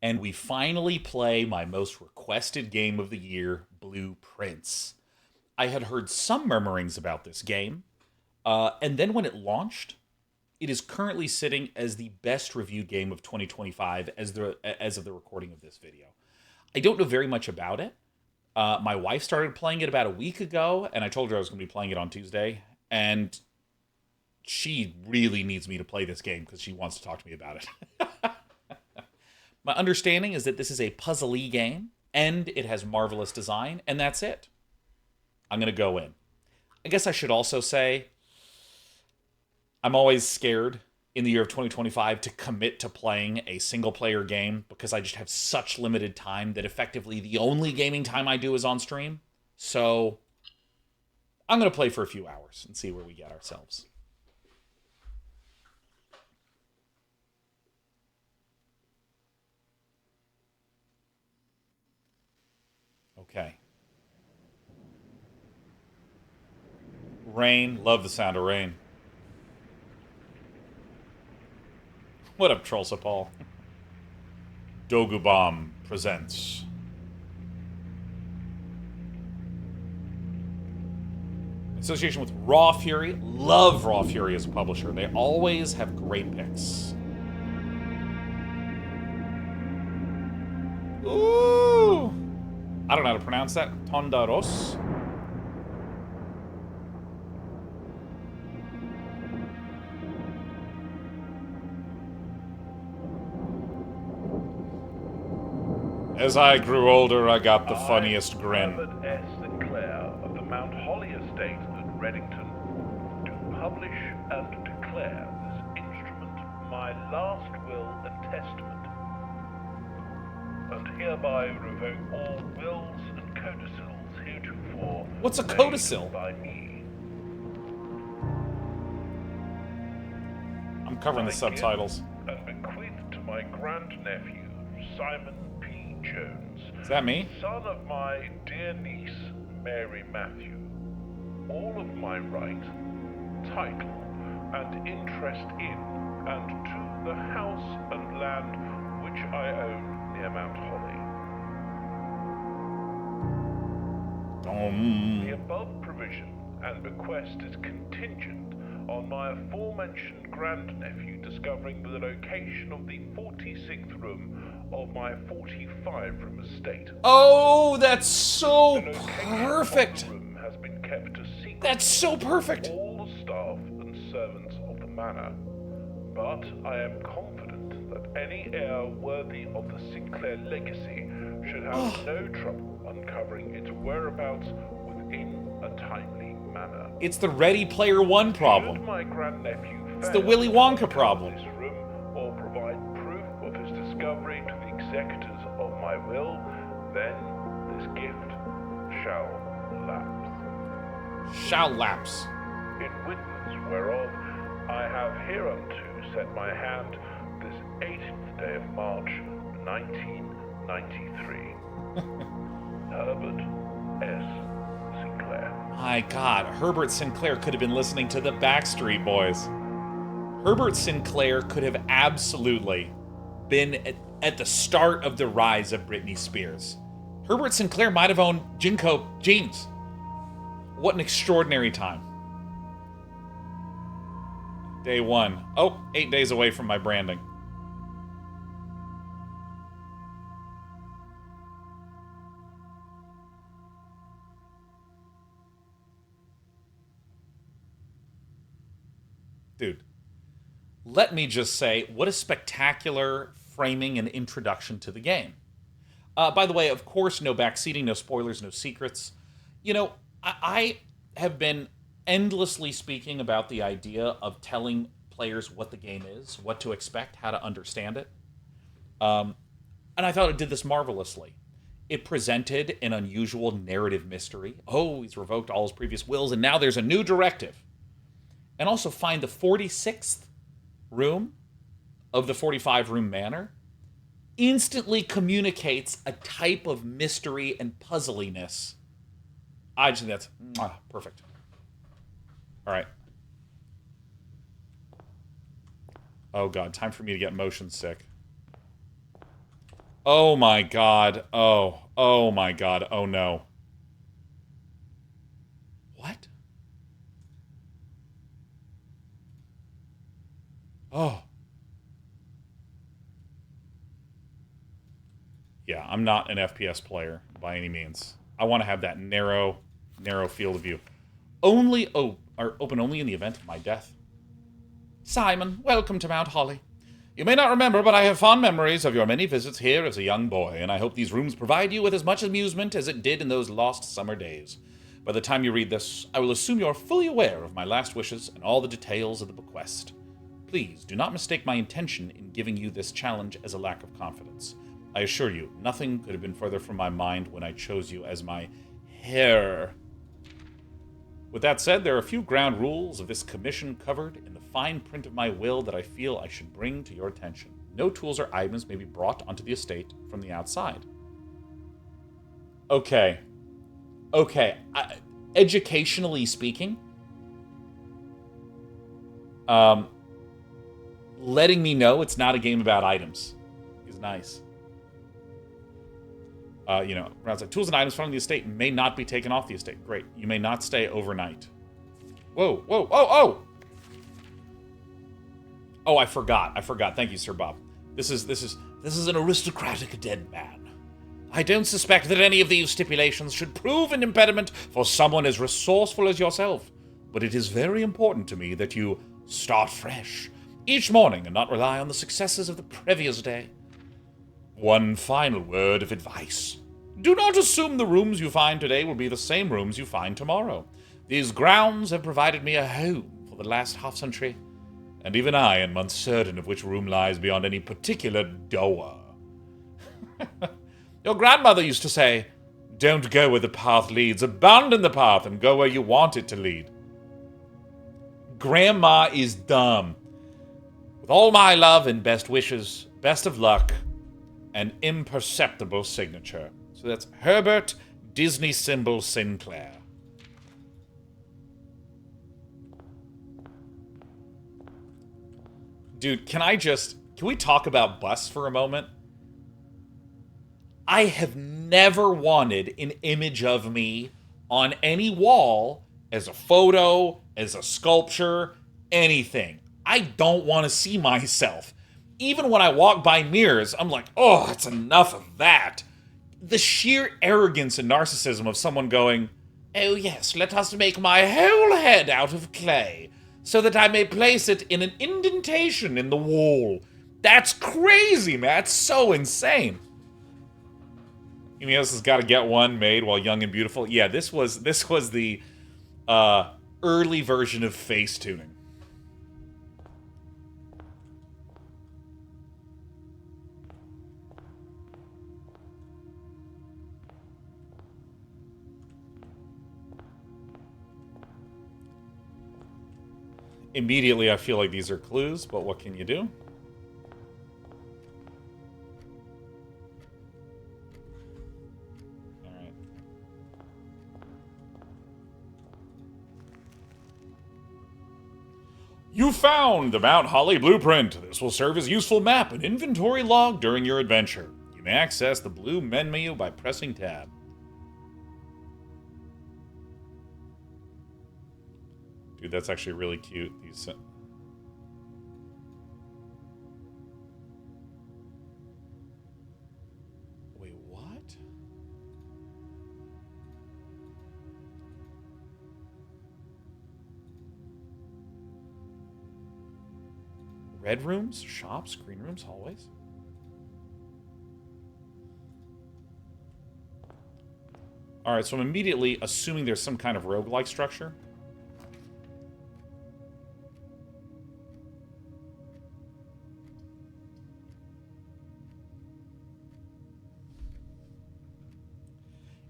and we finally play my most requested game of the year, Blue Prince. I had heard some murmurings about this game, and then when it launched, it is currently sitting as the best reviewed game of 2025 as of the recording of this video. I don't know very much about it. My wife started playing it about a week ago, and I told her I was going to be playing it on Tuesday, and she really needs me to play this game because she wants to talk to me about it. My understanding is that this is a puzzly game, and it has marvelous design, and that's it. I'm going to go in. I guess I should also say I'm always scared in the year of 2025 to commit to playing a single player game because I just have such limited time that effectively the only gaming time I do is on stream. So I'm going to play for a few hours and see where we get ourselves. Okay. Rain. Love the sound of rain. What up, Trollsapal? Dogubomb presents. Association with Raw Fury. Love Raw Fury as a publisher. They always have great picks. Ooh! I don't know how to pronounce that. Tondaros. As I grew older, I got the funniest grin. Herbert S. Sinclair of the Mount Holly Estate at Reddington do publish and declare this instrument my last will and testament, and hereby revoke all wills and codicils heretofore What's a made codicil? by me. I'm covering the subtitles. And bequeath to my grandnephew, Simon P. Jones, Is that me? son of my dear niece, Mary Matthew, all of my right, title, and interest in and to the house and land which I own near Mount Holly. The above provision and bequest is contingent on my aforementioned grandnephew discovering the location of the 46th room of my 45-room estate. Oh, that's so The location perfect. of the room has been kept a secret That's so perfect. from all the staff and servants of the manor, but I am confident that any heir worthy of the Sinclair legacy should have no trouble uncovering its whereabouts within a timely manner. It's the Ready Player One Should problem. my grandnephew It's fail the Willy to Wonka uncover problem. this room or provide proof of his discovery to the executors of my will, then this gift shall lapse. Shall lapse. In witness whereof I have hereunto set my hand this 18th day of March, 1993. Herbert S. Sinclair. My God, Herbert Sinclair could have been listening to the Backstreet Boys. Herbert Sinclair could have absolutely been at the start of the rise of Britney Spears. Herbert Sinclair might have owned Jinko jeans. What an extraordinary time. Day one. Oh, 8 days away from my branding. Dude, let me just say, what a spectacular framing and introduction to the game. By the way, of course, no backseating, no spoilers, no secrets. You know, I have been endlessly speaking about the idea of telling players what the game is, what to expect, how to understand it. And I thought it did this marvelously. It presented an unusual narrative mystery. Oh, he's revoked all his previous wills, and now there's a new directive. And also find the 46th room of the 45-room manor instantly communicates a type of mystery and puzzliness. I just think that's perfect. All right. Oh, God. Time for me to get motion sick. Oh my god. Oh my god. Oh no. What? Oh. Yeah, I'm not an FPS player by any means. I want to have that narrow field of view. Open only in the event of my death. Simon, welcome to Mount Holly. You may not remember, but I have fond memories of your many visits here as a young boy, and I hope these rooms provide you with as much amusement as it did in those lost summer days. By the time you read this, I will assume you are fully aware of my last wishes and all the details of the bequest. Please do not mistake my intention in giving you this challenge as a lack of confidence. I assure you, nothing could have been further from my mind when I chose you as my heir. With that said, there are a few ground rules of this commission covered in the fine print of my will that I feel I should bring to your attention. No tools or items may be brought onto the estate from the outside. Okay. Educationally speaking, letting me know it's not a game about items is nice. Around like tools and items found on the estate may not be taken off the estate. Great. You may not stay overnight. Whoa. Oh, I forgot. Thank you, Sir Bob. This is an aristocratic dead man. I don't suspect that any of these stipulations should prove an impediment for someone as resourceful as yourself, but it is very important to me that you start fresh each morning and not rely on the successes of the previous day. One final word of advice. Do not assume the rooms you find today will be the same rooms you find tomorrow. These grounds have provided me a home for the last half-century, and even I am uncertain of which room lies beyond any particular door. Your grandmother used to say, "Don't go where the path leads, abandon the path and go where you want it to lead." Grandma is dumb. With all my love and best wishes, best of luck, an imperceptible signature. So that's Herbert Disney Symbol Sinclair. Dude, can we talk about bus for a moment? I have never wanted an image of me on any wall as a photo, as a sculpture, anything. I don't want to see myself. Even when I walk by mirrors, I'm like, oh, it's enough of that. The sheer arrogance and narcissism of someone going, "Oh yes, let us make my whole head out of clay, so that I may place it in an indentation in the wall." That's crazy, man. That's so insane. Eneas has got to get one made while young and beautiful. Yeah, this was the early version of face tuning. Immediately, I feel like these are clues, but what can you do? Alright. You found the Mount Holly blueprint. This will serve as a useful map and inventory log during your adventure. You may access the blue menu by pressing tab. Dude, that's actually really cute. These. Wait, what? Red rooms, shops, green rooms, hallways. Alright, so I'm immediately assuming there's some kind of roguelike structure.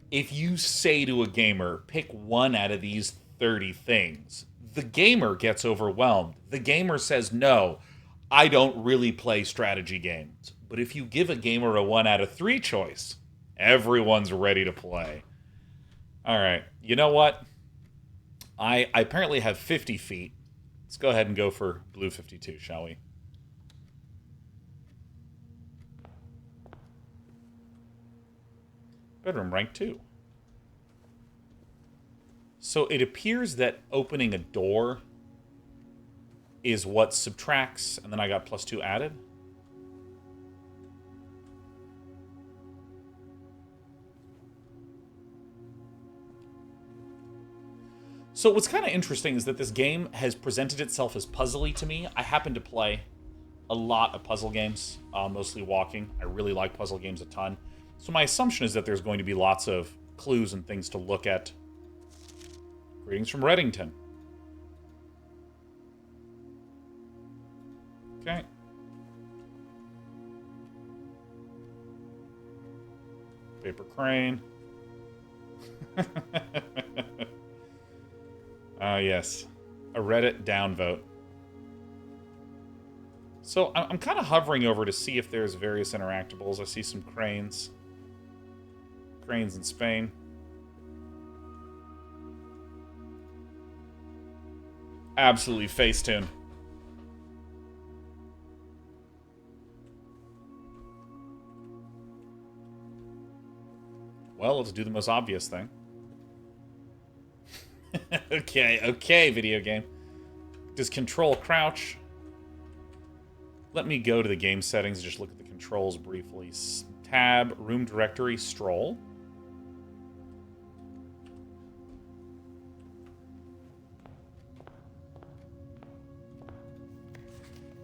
If you say to a gamer, pick one out of these 30 things, the gamer gets overwhelmed. The gamer says, no, I don't really play strategy games. But if you give a gamer a 1 out of 3 choice, everyone's ready to play. All right, you know what? I apparently have 50 feet. Let's go ahead and go for blue 52, shall we? Bedroom rank 2. So it appears that opening a door is what subtracts, and then I got +2 added. So what's kind of interesting is that this game has presented itself as puzzly to me. I happen to play a lot of puzzle games, mostly walking. I really like puzzle games a ton. So my assumption is that there's going to be lots of clues and things to look at. Greetings from Reddington. Okay. Paper crane. Yes. A Reddit downvote. So I'm kind of hovering over to see if there's various interactables. I see some cranes. Cranes in Spain. Absolutely Facetune. Well, let's do the most obvious thing. Okay, video game. Does control crouch? Let me go to the game settings and just look at the controls briefly. Tab, room directory, stroll.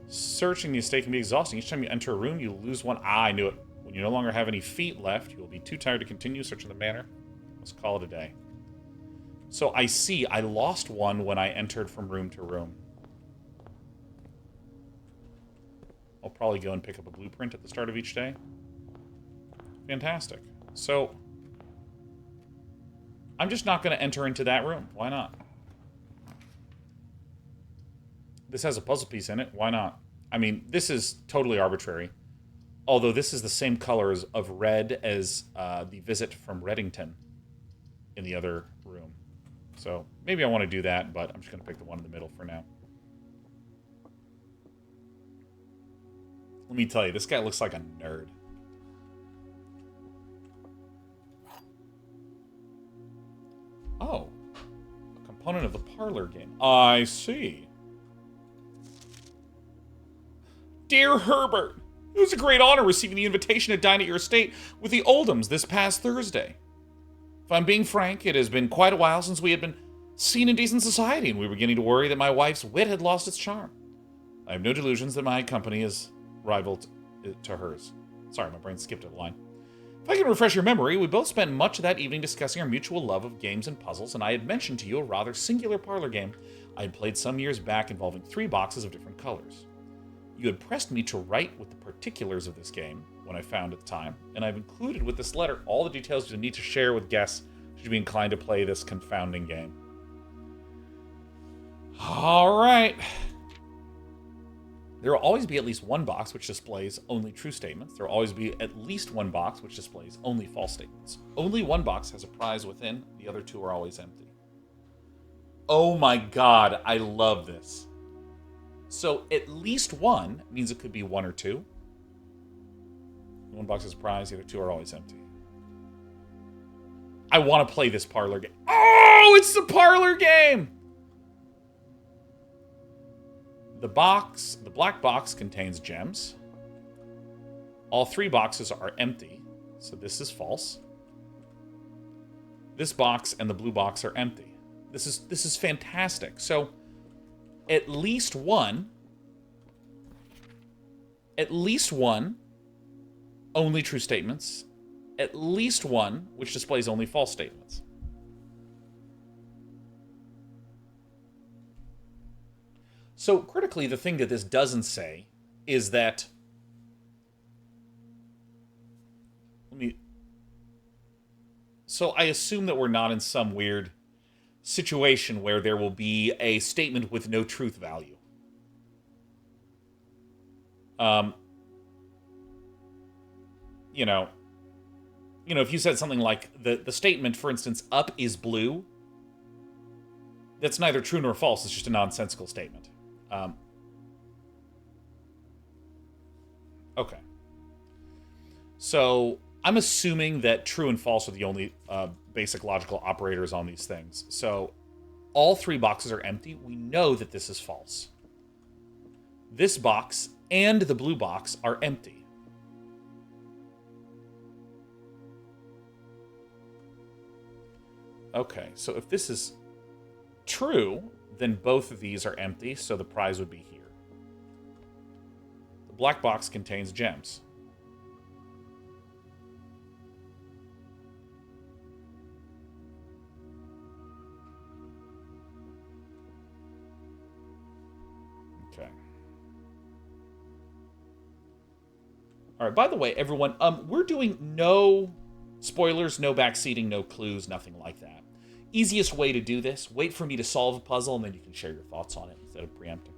Searching the estate can be exhausting. Each time you enter a room, you lose one. Ah, I knew it. When you no longer have any feet left, you will be too tired to continue searching the manor. Let's call it a day. So I see I lost one when I entered from room to room. I'll probably go and pick up a blueprint at the start of each day. Fantastic. So I'm just not going to enter into that room. Why not? This has a puzzle piece in it. Why not? I mean, this is totally arbitrary. Although this is the same colors of red as the visit from Reddington in the other room. So maybe I want to do that, but I'm just going to pick the one in the middle for now. Let me tell you, this guy looks like a nerd. Oh. A component of the parlor game. I see. Dear Herbert, it was a great honor receiving the invitation to dine at your estate with the Oldhams this past Thursday. If I'm being frank, it has been quite a while since we had been seen in decent society, and we were beginning to worry that my wife's wit had lost its charm. I have no delusions that my company is rival to hers. Sorry, my brain skipped a line. If I can refresh your memory, we both spent much of that evening discussing our mutual love of games and puzzles, and I had mentioned to you a rather singular parlor game I had played some years back involving 3 boxes of different colors. You had pressed me to write with the particulars of this game when I found at the time, and I've included with this letter all the details you need to share with guests should you be inclined to play this confounding game. All right. There will always be at least one box which displays only true statements. There will always be at least one box which displays only false statements. Only one box has a prize within. The other 2 are always empty. Oh my god, I love this. So at least one means it could be 1 or 2. One box has a prize, the other 2 are always empty. I want to play this parlor game. Oh, it's the parlor game! The black box contains gems. All 3 boxes are empty, so this is false. This box and the blue box are empty. This is fantastic. So at least one only true statements, at least one which displays only false statements. So critically, the thing that this doesn't say is that so I assume that we're not in some weird situation where there will be a statement with no truth value. If you said something like the statement, for instance, up is blue, that's neither true nor false. It's just a nonsensical statement. Okay. So I'm assuming that true and false are the only basic logical operators on these things. So all 3 boxes are empty. We know that this is false. This box and the blue box are empty. Okay, so if this is true, then both of these are empty, so the prize would be here. The black box contains gems. Okay. All right, by the way, everyone, we're doing no spoilers, no backseating, no clues, nothing like that. Easiest way to do this, wait for me to solve a puzzle, and then you can share your thoughts on it instead of preempting.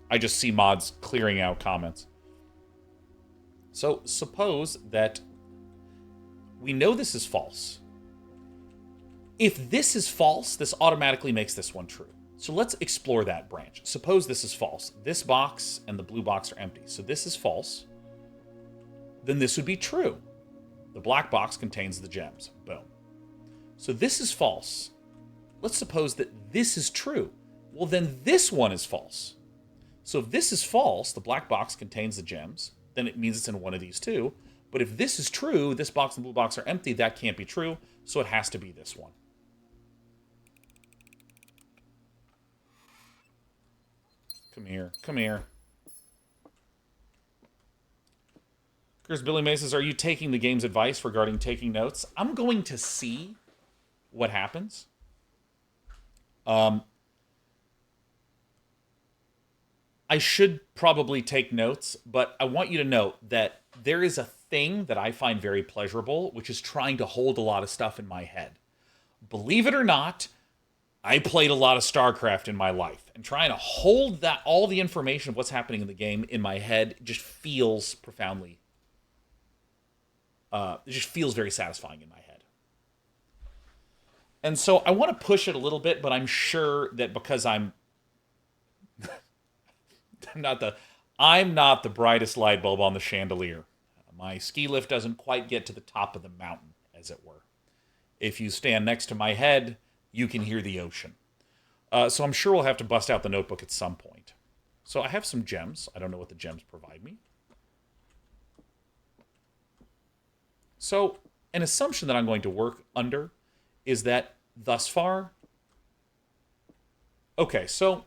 I just see mods clearing out comments. So suppose that we know this is false. If this is false, this automatically makes this one true. So let's explore that branch. Suppose this is false. This box and the blue box are empty. So this is false. Then this would be true. The black box contains the gems. Boom. So this is false. Let's suppose that this is true. Well, then this one is false. So if this is false, the black box contains the gems, then it means it's in one of these two. But if this is true, this box and blue box are empty, that can't be true, so it has to be this one. Come here. Come here. Here's Billy May says, are you taking the game's advice regarding taking notes? I'm going to see what happens. I should probably take notes, but I want you to know that there is a thing that I find very pleasurable, which is trying to hold a lot of stuff in my head. Believe it or not, I played a lot of StarCraft in my life, and trying to hold that all the information of what's happening in the game in my head just feels profoundly. It just feels very satisfying in my head. And so I want to push it a little bit, but I'm sure that because I'm not the brightest light bulb on the chandelier. My ski lift doesn't quite get to the top of the mountain, as it were. If you stand next to my head, you can hear the ocean. So I'm sure we'll have to bust out the notebook at some point. So I have some gems. I don't know what the gems provide me. So an assumption that I'm going to work under is that thus far... Okay, so...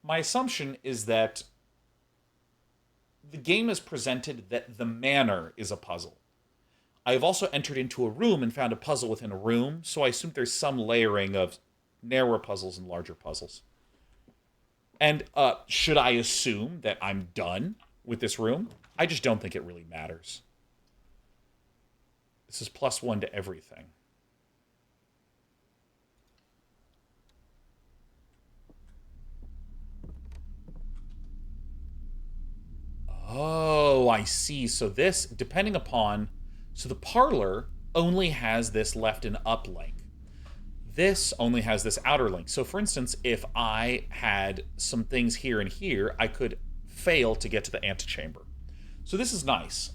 my assumption is that the game is presented that the manor is a puzzle. I have also entered into a room and found a puzzle within a room, so I assume there's some layering of narrower puzzles and larger puzzles. And should I assume that I'm done with this room? I just don't think it really matters. This is +1 to everything. Oh, I see. So this, depending upon... So the parlor only has this left and up link. This only has this outer link. So for instance, if I had some things here and here, I could fail to get to the antechamber. So this is nice.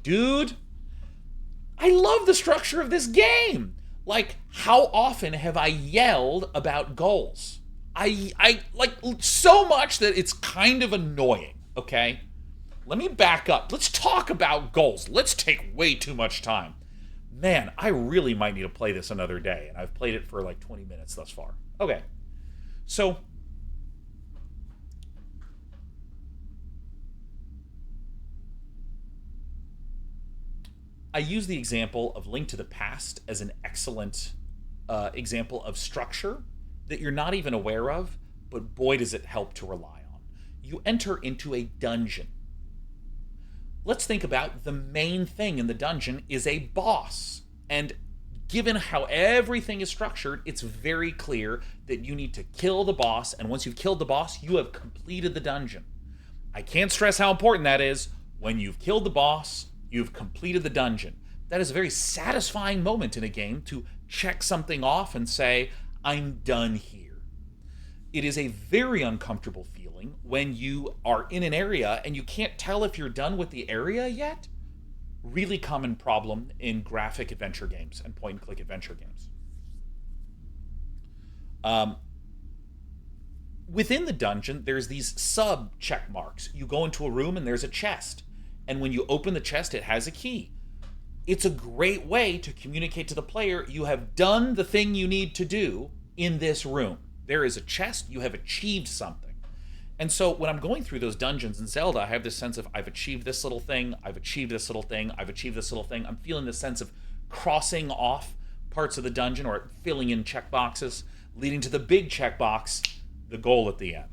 Dude, I love the structure of this game. Like, how often have I yelled about goals? I like so much that it's kind of annoying, okay? Let me back up. Let's talk about goals. Let's take way too much time. Man, I really might need to play this another day, and I've played it for like 20 minutes thus far. Okay, so I use the example of Link to the Past as an excellent example of structure that you're not even aware of, but boy does it help to rely on. You enter into a dungeon. Let's think about the main thing in the dungeon is a boss. And given how everything is structured, it's very clear that you need to kill the boss, and once you've killed the boss, you have completed the dungeon. I can't stress how important that is. When you've killed the boss, you've completed the dungeon. That is a very satisfying moment in a game to check something off and say, I'm done here. it is a very uncomfortable feeling when you are in an area and you can't tell if you're done with the area yet. Really common problem in graphic adventure games and point-and-click adventure games. Within the dungeon, there's these sub-check marks. You go into a room and there's a chest. And when you open the chest, it has a key. It's a great way to communicate to the player, you have done the thing you need to do in this room. There is a chest, you have achieved something. And so when I'm going through those dungeons in Zelda, I have this sense of, I've achieved this little thing, I've achieved this little thing, I've achieved this little thing. I'm feeling the sense of crossing off parts of the dungeon or filling in checkboxes, leading to the big checkbox, the goal at the end.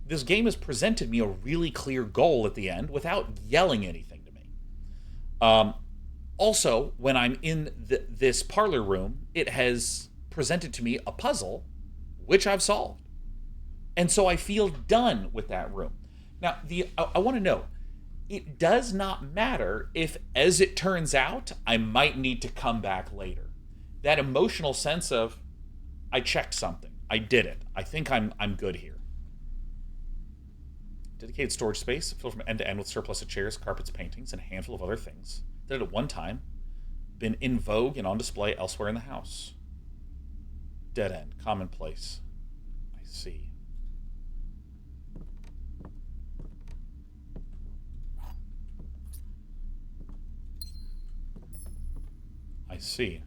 This game has presented me a really clear goal at the end without yelling anything to me. Also, when I'm in this parlor room, it has presented to me a puzzle, which I've solved. And so I feel done with that room. Now, I want to know, it does not matter if, as it turns out, I might need to come back later. That emotional sense of, I checked something, I did it, I think I'm good here. Dedicated storage space, filled from end to end with surplus of chairs, carpets, paintings, and a handful of other things that had at one time been in vogue and on display elsewhere in the house. Dead end, commonplace. I see. I see.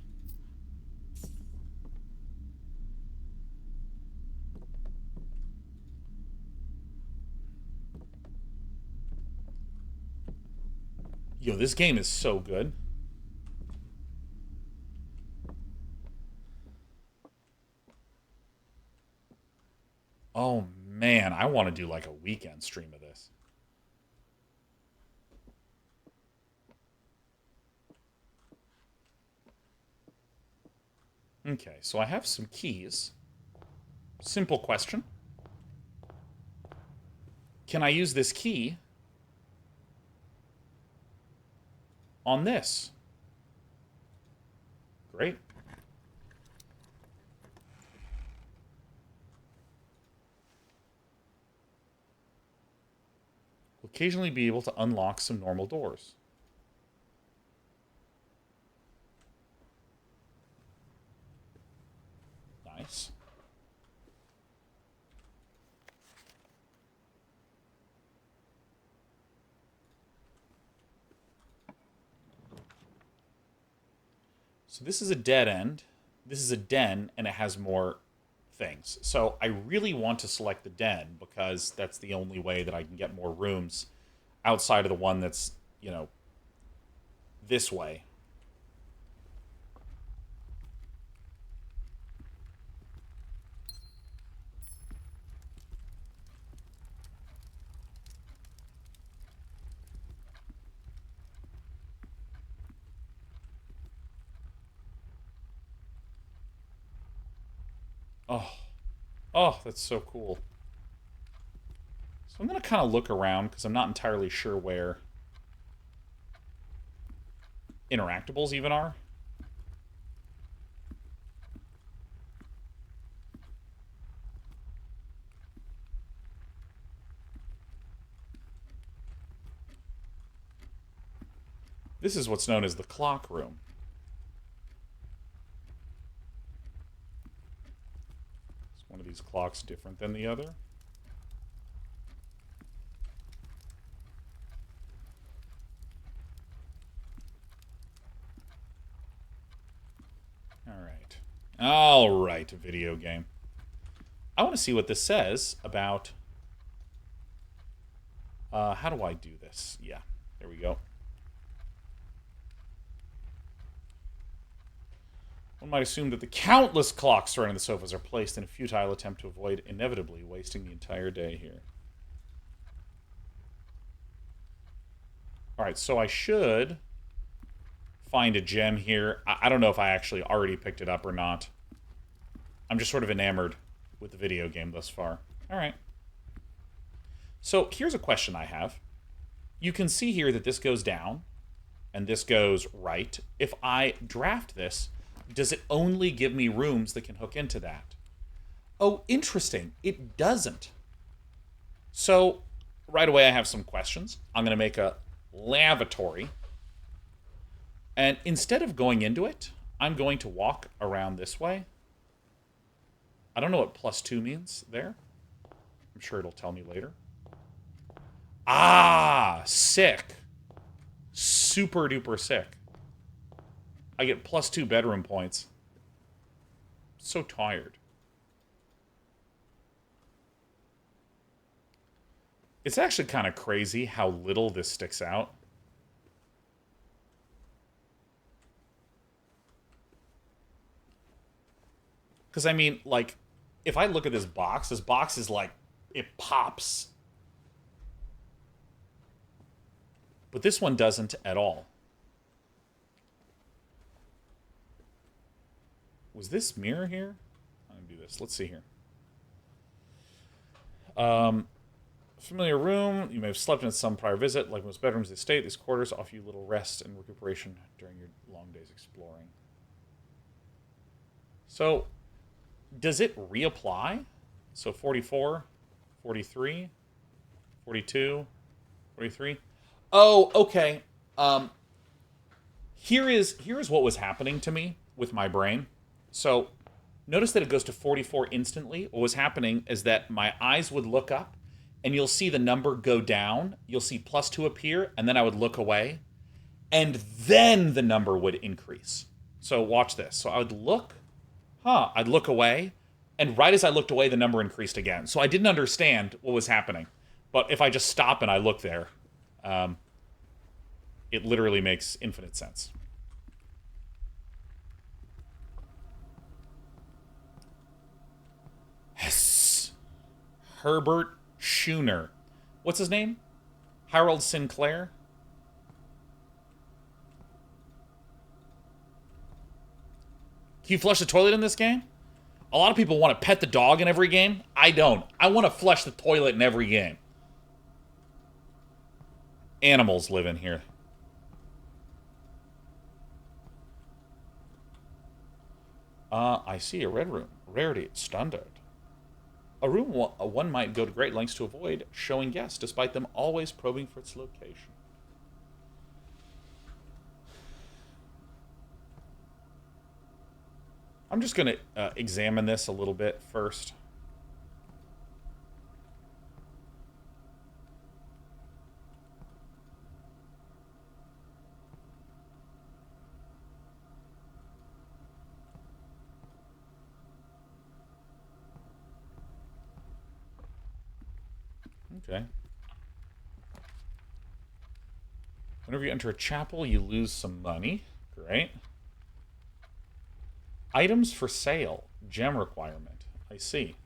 Yo, this game is so good. Oh man, I want to do like a weekend stream of this. Okay, so I have some keys. Simple question. Can I use this key on this? Great. We'll occasionally be able to unlock some normal doors. Nice. So this is a dead end. This is a den, and it has more things. So I really want to select the den because that's the only way that I can get more rooms outside of the one that's, you know, this way. Oh, that's so cool. So I'm going to kind of look around because I'm not entirely sure where interactables even are. This is what's known as the clock room. One of these clocks different than the other. All right, video game. I want to see what this says about... how do I do this? Yeah, there we go. One might assume that the countless clocks surrounding the sofas are placed in a futile attempt to avoid inevitably wasting the entire day here. Alright, so I should find a gem here. I don't know if I actually already picked it up or not. I'm just sort of enamored with the video game thus far. Alright. So here's a question I have. You can see here that this goes down, and this goes right. If I draft this, does it only give me rooms that can hook into that? Oh, interesting. It doesn't. So, right away I have some questions. I'm going to make a lavatory. And instead of going into it, I'm going to walk around this way. I don't know what +2 means there. I'm sure it'll tell me later. Ah, sick. Super duper sick. I get +2 bedroom points. So tired. It's actually kind of crazy how little this sticks out. Because, I mean, like, if I look at this box is like, it pops. But this one doesn't at all. Was this mirror here? I'm going to do this. Let's see here. Familiar room. You may have slept in some prior visit. Like most bedrooms of the estate, these quarters offer you little rest and recuperation during your long days exploring. So, does it reapply? So 44, 43, 42, 43. Oh, okay. Here is what was happening to me with my brain. So, notice that it goes to 44 instantly. What was happening is that my eyes would look up, and you'll see the number go down. You'll see +2 appear, and then I would look away, and then the number would increase. So watch this. So I would look, I'd look away, and right as I looked away, the number increased again. So I didn't understand what was happening. But if I just stop and I look there, it literally makes infinite sense. Yes. Herbert Schooner. What's his name? Harold Sinclair? Can you flush the toilet in this game? A lot of people want to pet the dog in every game. I don't. I want to flush the toilet in every game. Animals live in here. I see a red room. Rarity, standard. A room one might go to great lengths to avoid showing guests, despite them always probing for its location. I'm just going to examine this a little bit first. Okay. Whenever you enter a chapel, you lose some money. Great. Items for sale. Gem requirement. I see.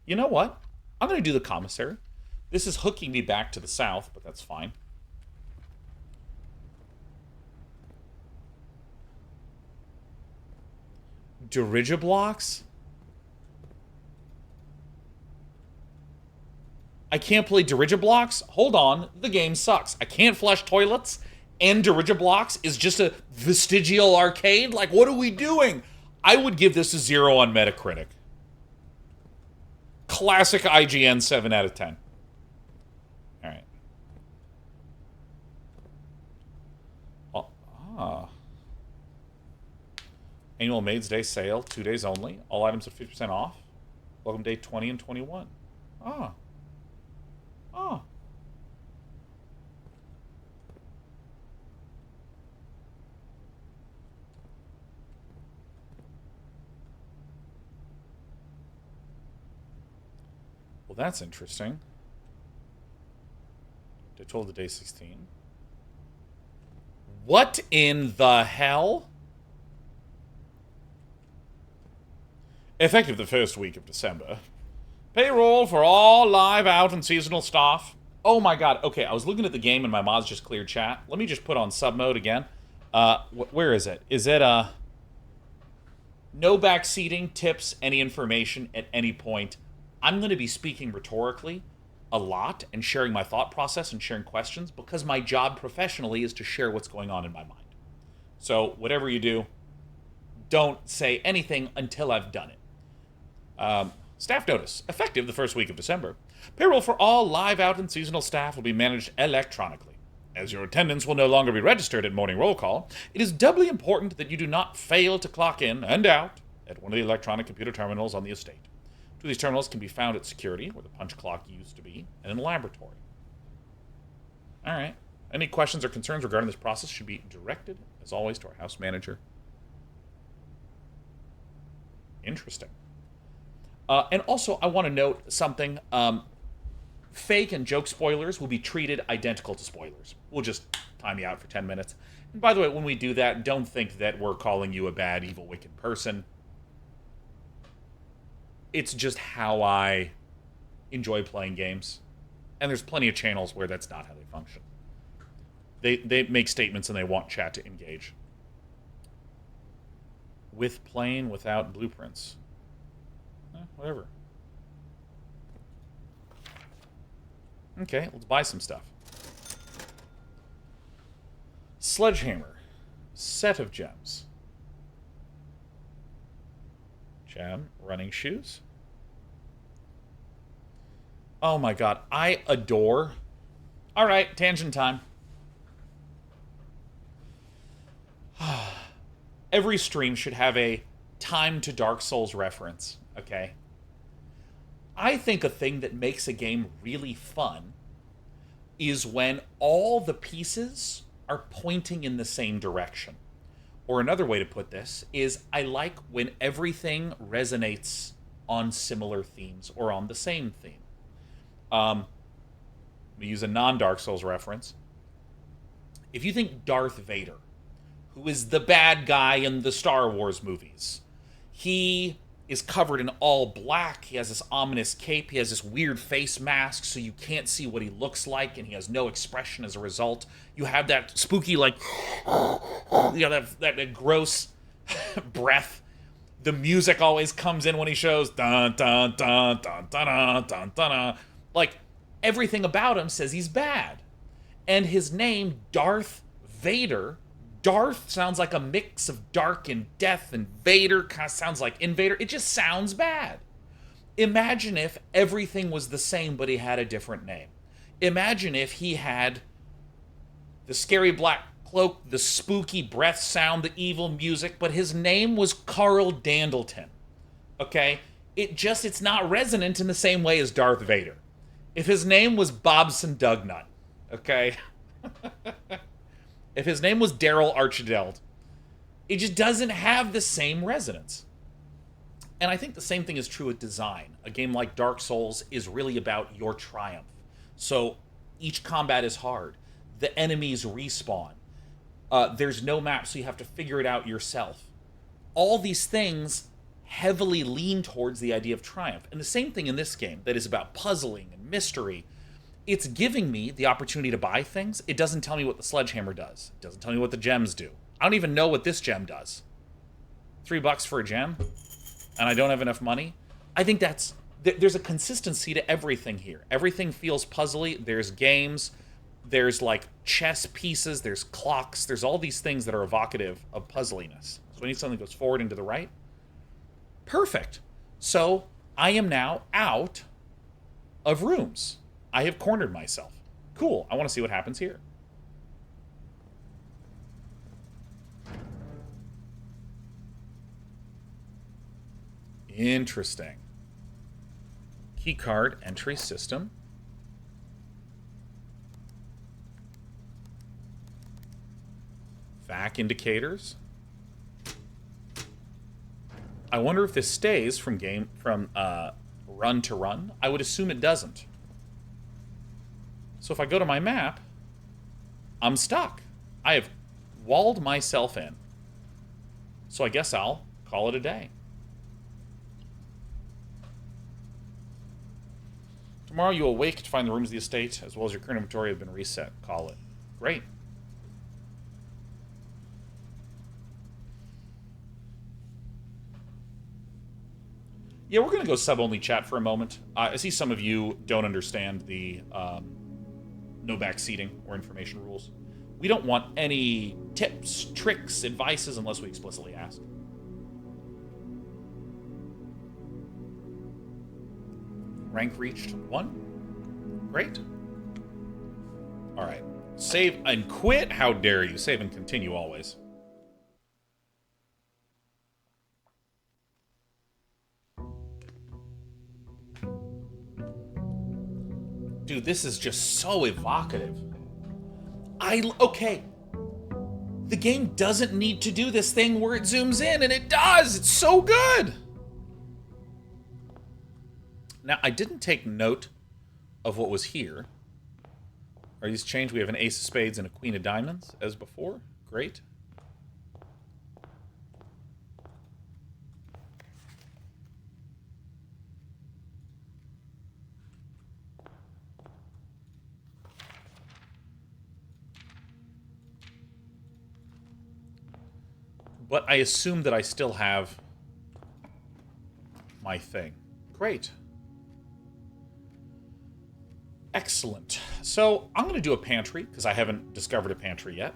You know what? I'm going to do the commissary. This is hooking me back to the south, but that's fine. Dirigiblocks? I can't play Dirigiblocks? Hold on, the game sucks. I can't flush toilets, and Dirigiblocks is just a vestigial arcade? Like, what are we doing? I would give this a 0 on Metacritic. Classic IGN 7 out of 10. Alright. Annual Maids Day sale, 2 days only. All items are 50% off. Welcome day 20 and 21. Ah. Oh. Well, that's interesting. Day 12 to day 16. What in the hell? Effective the first week of December. Payroll for all live, out, and seasonal staff. Oh my god. Okay, I was looking at the game and my mods just cleared chat. Let me just put on sub mode again. Where is it? Is it, no backseating, tips, any information at any point. I'm going to be speaking rhetorically a lot and sharing my thought process and sharing questions because my job professionally is to share what's going on in my mind. So, whatever you do, don't say anything until I've done it. Staff notice. Effective the first week of December. Payroll for all live out and seasonal staff will be managed electronically. As your attendance will no longer be registered at morning roll call, it is doubly important that you do not fail to clock in and out at one of the electronic computer terminals on the estate. Two of these terminals can be found at security, where the punch clock used to be, and in the laboratory. All right. Any questions or concerns regarding this process should be directed, as always, to our house manager. Interesting. And also, I want to note something. Fake and joke spoilers will be treated identical to spoilers. We'll just time you out for 10 minutes. And by the way, when we do that, don't think that we're calling you a bad, evil, wicked person. It's just how I enjoy playing games. And there's plenty of channels where that's not how they function. They make statements and they want chat to engage. With plain, without blueprints. Whatever. Okay, let's buy some stuff. Sledgehammer. Set of gems. Gem. Running shoes. Oh my god, I adore... Alright, tangent time. Every stream should have a time to Dark Souls reference, okay? I think a thing that makes a game really fun is when all the pieces are pointing in the same direction. Or another way to put this is I like when everything resonates on similar themes or on the same theme. We use a non-Dark Souls reference. If you think Darth Vader, who is the bad guy in the Star Wars movies, he is covered in all black, he has this ominous cape, he has this weird face mask so you can't see what he looks like, and he has no expression as a result. You have that spooky, like, you know, that gross breath. The music always comes in when he shows, dun dun dun dun dun dun dun dun. Like, everything about him says he's bad. And his name, Darth Vader, Darth sounds like a mix of dark and death, and Vader kind of sounds like Invader. It just sounds bad. Imagine if everything was the same, but he had a different name. Imagine if he had the scary black cloak, the spooky breath sound, the evil music, but his name was Carl Dandleton. Okay? It's not resonant in the same way as Darth Vader. If his name was Bobson Dugnut, okay? If his name was Daryl Archideld, it just doesn't have the same resonance. And I think the same thing is true with design. A game like Dark Souls is really about your triumph. So each combat is hard. The enemies respawn. There's no map, so you have to figure it out yourself. All these things heavily lean towards the idea of triumph. And the same thing in this game that is about puzzling and mystery. It's giving me the opportunity to buy things. It doesn't tell me what the sledgehammer does. It doesn't tell me what the gems do. I don't even know what this gem does. $3 for a gem, and I don't have enough money. I think there's a consistency to everything here. Everything feels puzzly. There's games. There's like chess pieces. There's clocks. There's all these things that are evocative of puzzliness. So I need something that goes forward and to the right. Perfect. So I am now out of rooms. I have cornered myself. Cool. I want to see what happens here. Interesting. Keycard entry system. VAC indicators. I wonder if this stays from run to run. I would assume it doesn't. So if I go to my map, I'm stuck. I have walled myself in. So I guess I'll call it a day. Tomorrow you awake to find the rooms of the estate, as well as your current inventory, have been reset. Call it. Great. Yeah, we're going to go sub-only chat for a moment. I see some of you don't understand the no backseating or information rules. We don't want any tips, tricks, advices unless we explicitly ask. Rank reached 1. Great. Alright. Save and quit? How dare you. Save and continue always. Dude, this is just so evocative. Okay. The game doesn't need to do this thing where it zooms in, and it does! It's so good! Now, I didn't take note of what was here. Are these changed? We have an ace of spades and a queen of diamonds, as before. Great. But I assume that I still have my thing. Great. Excellent. So, I'm going to do a pantry, because I haven't discovered a pantry yet.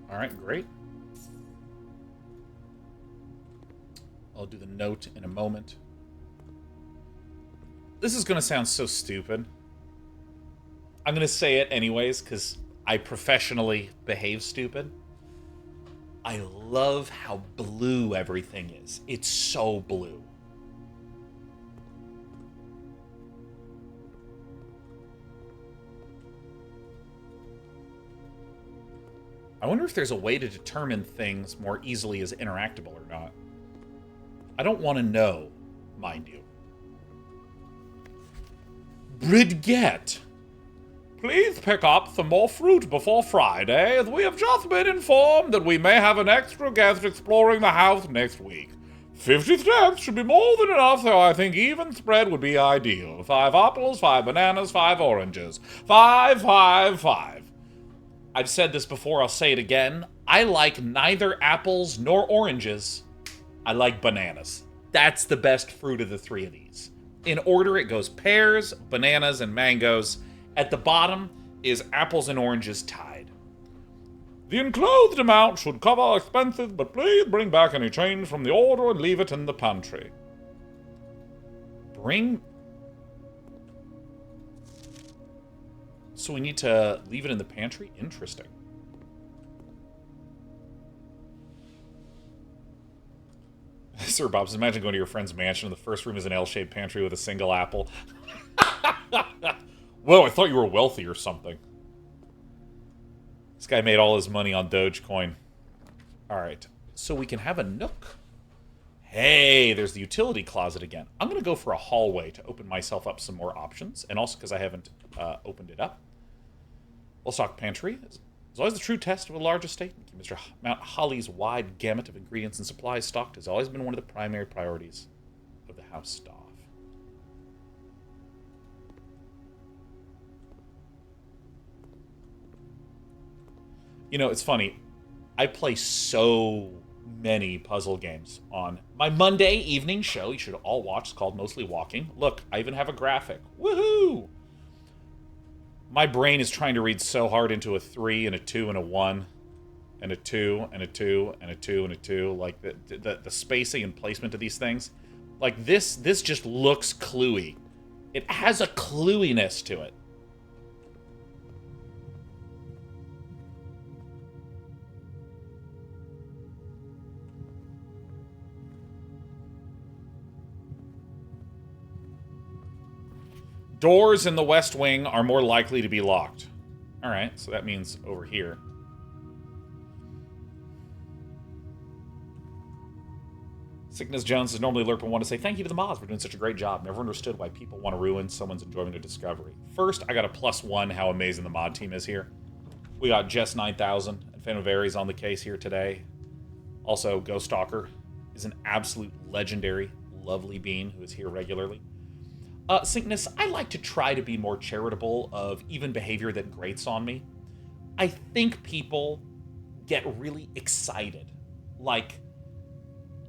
Alright, great. I'll do the note in a moment. This is going to sound so stupid. I'm going to say it anyways, because I professionally behave stupid. I love how blue everything is. It's so blue. I wonder if there's a way to determine things more easily as interactable or not. I don't want to know, mind you. Bridget! Please pick up some more fruit before Friday, as we have just been informed that we may have an extra guest exploring the house next week. 50 steps should be more than enough, though I think even spread would be ideal. 5 apples, 5 bananas, 5 oranges. 5, 5, 5. I've said this before, I'll say it again. I like neither apples nor oranges. I like bananas. That's the best fruit of the 3 of these. In order, it goes pears, bananas, and mangoes. At the bottom is apples and oranges tied. The enclosed amount should cover expenses, but please bring back any change from the order and leave it in the pantry. So we need to leave it in the pantry? Interesting. Sir Bob's, imagine going to your friend's mansion and the first room is an L-shaped pantry with a single apple. Whoa, I thought you were wealthy or something. This guy made all his money on Dogecoin. Alright, so we can have a nook. Hey, there's the utility closet again. I'm going to go for a hallway to open myself up some more options, and also because I haven't opened it up. Well-stocked pantry is always the true test of a large estate. Mr. Mount Holly's wide gamut of ingredients and supplies stocked has always been one of the primary priorities of the house staff. You know, it's funny. I play so many puzzle games on my Monday evening show. You should all watch. It's called Mostly Walking. Look, I even have a graphic. Woohoo! My brain is trying to read so hard into a 3 and a 2 and a 1 and a 2 and a 2 and a 2 and a 2. Like, the spacing and placement of these things. Like, this just looks cluey. It has a clueiness to it. Doors in the West Wing are more likely to be locked. Alright, so that means over here. Sickness Jones is normally alert but want to say thank you to the mods for doing such a great job. Never understood why people want to ruin someone's enjoyment of discovery. First, I got a +1 how amazing the mod team is here. We got Jess 9000 and Phantom Varies on the case here today. Also, Ghost Stalker is an absolute legendary, lovely being who is here regularly. Sickness, I like to try to be more charitable of even behavior that grates on me. I think people get really excited. Like,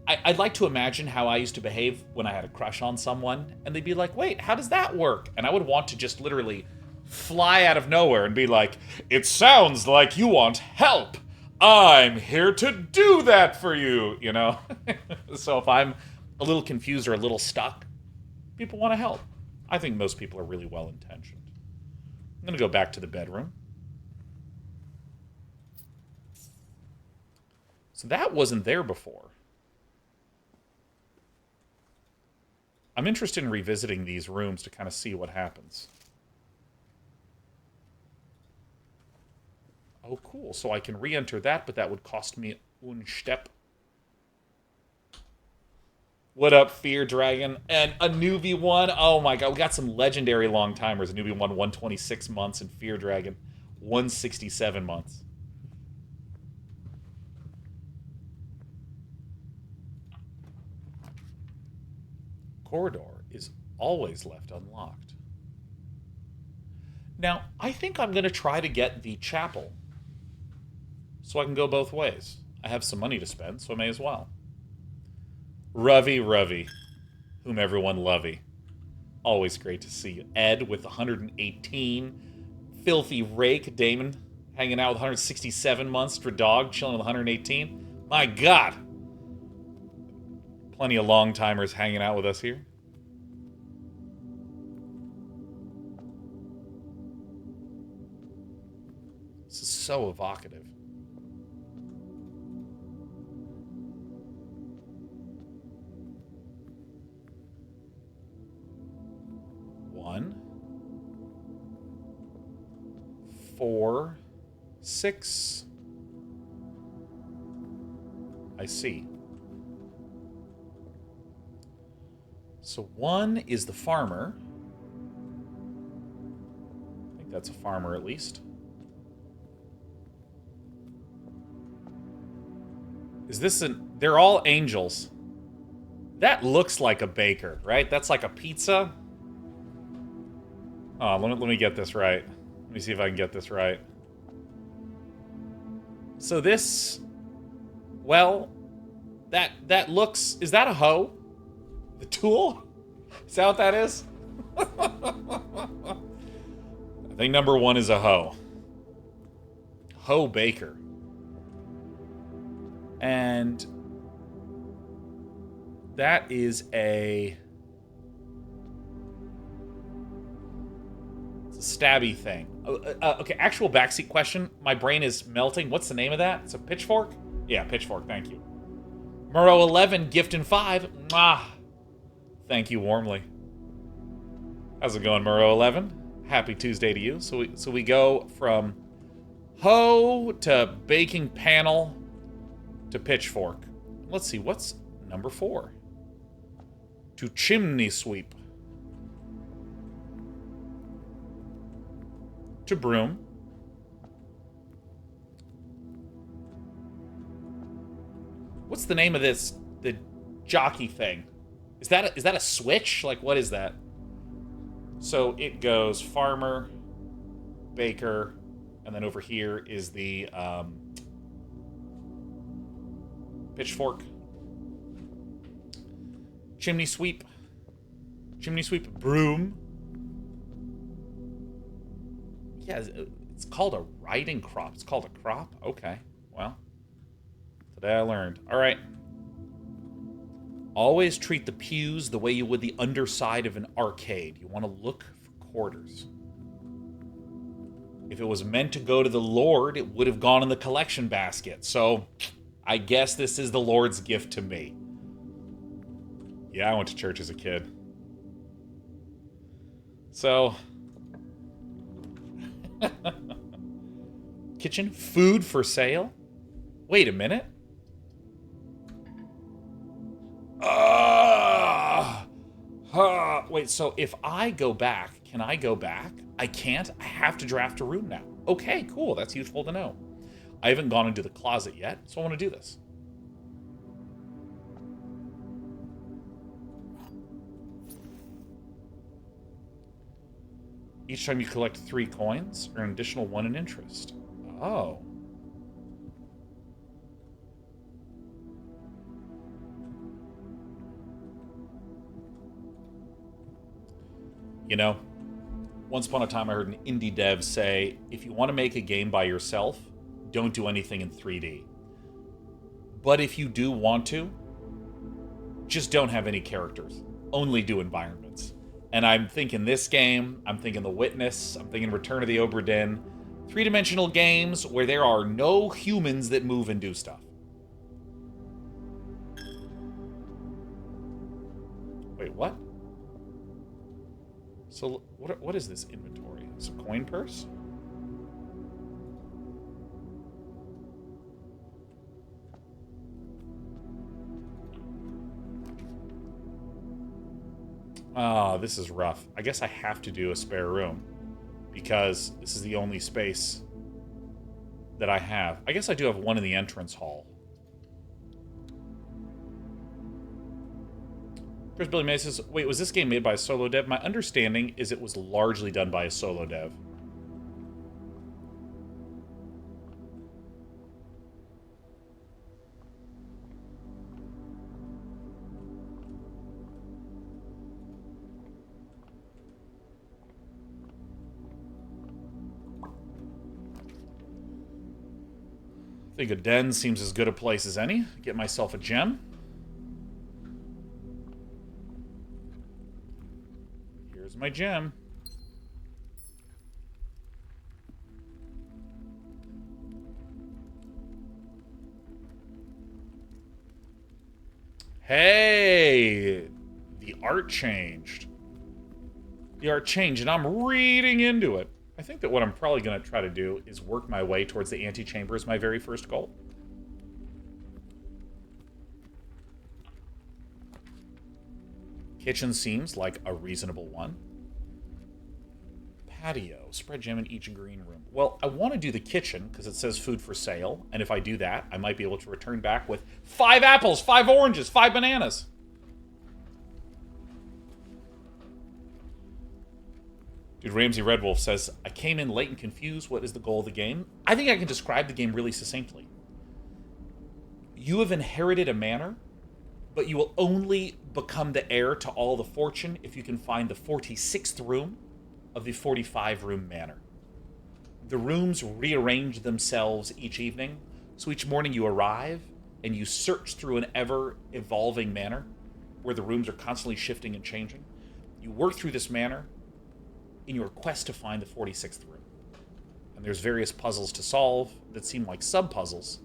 I'd like to imagine how I used to behave when I had a crush on someone, and they'd be like, wait, how does that work? And I would want to just literally fly out of nowhere and be like, it sounds like you want help. I'm here to do that for you, you know? So if I'm a little confused or a little stuck, people want to help. I think most people are really well intentioned. I'm going to go back to the bedroom. So that wasn't there before. I'm interested in revisiting these rooms to kind of see what happens. Oh, cool. So I can re-enter that, but that would cost me one step. What up, Fear Dragon? And a newbie one. Oh my god, we got some legendary long timers. A newbie one, 126 months, and Fear Dragon, 167 months. Corridor is always left unlocked. Now, I think I'm going to try to get the chapel so I can go both ways. I have some money to spend, so I may as well. Ravi, whom everyone lovey. Always great to see you. Ed with 118. Filthy Rake, Damon, hanging out with 167 months. Dog chilling with 118. My God. Plenty of long timers hanging out with us here. This is so evocative. One, 4, 6. I see. So 1 is the farmer. I think that's a farmer at least. Is this an... They're all angels. That looks like a baker, right? That's like a pizza. Oh, let me get this right. Let me see if I can get this right. So this... Well, that looks... Is that a hoe? The tool? Is that what that is? I think number 1 is a hoe. Hoe baker. And that is a... It's a stabby thing. Okay, actual backseat question. My brain is melting. What's the name of that? It's a pitchfork? Yeah, pitchfork, thank you. Murrow 11, gift in 5. Mwah. Thank you warmly. How's it going, Murrow 11? Happy Tuesday to you. So we go from hoe to baking panel to pitchfork. Let's see, what's number 4? To chimney sweep. To broom. What's the name of this? The jockey thing. Is that a switch? Like, what is that? So it goes farmer, baker, and then over here is the pitchfork. Chimney sweep. Chimney sweep, broom. Yeah, it's called a riding crop. It's called a crop? Okay, well. Today I learned. All right. Always treat the pews the way you would the underside of an arcade. You want to look for quarters. If it was meant to go to the Lord, it would have gone in the collection basket. So, I guess this is the Lord's gift to me. Yeah, I went to church as a kid. So... Kitchen? Food for sale? Wait a minute. Wait, so if I go back, can I go back? I can't? I have to draft a room now. Okay, cool. That's useful to know. I haven't gone into the closet yet, so I want to do this. Each time you collect 3 coins, earn an additional 1 in interest. Oh. You know, once upon a time I heard an indie dev say, if you want to make a game by yourself, don't do anything in 3D. But if you do want to, just don't have any characters. Only do environments. And I'm thinking this game, I'm thinking The Witness, I'm thinking Return of the Obra Dinn. Three-dimensional games where there are no humans that move and do stuff. Wait, what? So, what is this inventory? It's a coin purse? Oh, this is rough. I guess I have to do a spare room because this is the only space that I have. I guess I do have one in the entrance hall. Chris Billy May says, wait, was this game made by a solo dev? My understanding is it was largely done by a solo dev. I think a den seems as good a place as any. Get myself a gem. Here's my gem. Hey! The art changed. The art changed, and I'm reading into it. I think that what I'm probably going to try to do is work my way towards the antechamber as my very first goal. Kitchen seems like a reasonable one. Patio. Spread jam in each green room. Well, I want to do the kitchen because it says food for sale. And if I do that, I might be able to return back with 5 apples, 5 oranges, 5 bananas. Dude, Ramsey Red Wolf says, I came in late and confused. What is the goal of the game? I think I can describe the game really succinctly. You have inherited a manor, but you will only become the heir to all the fortune if you can find the 46th room of the 45-room manor. The rooms rearrange themselves each evening, so each morning you arrive and you search through an ever-evolving manor where the rooms are constantly shifting and changing. You work through this manor in your quest to find the 46th room. And there's various puzzles to solve that seem like sub-puzzles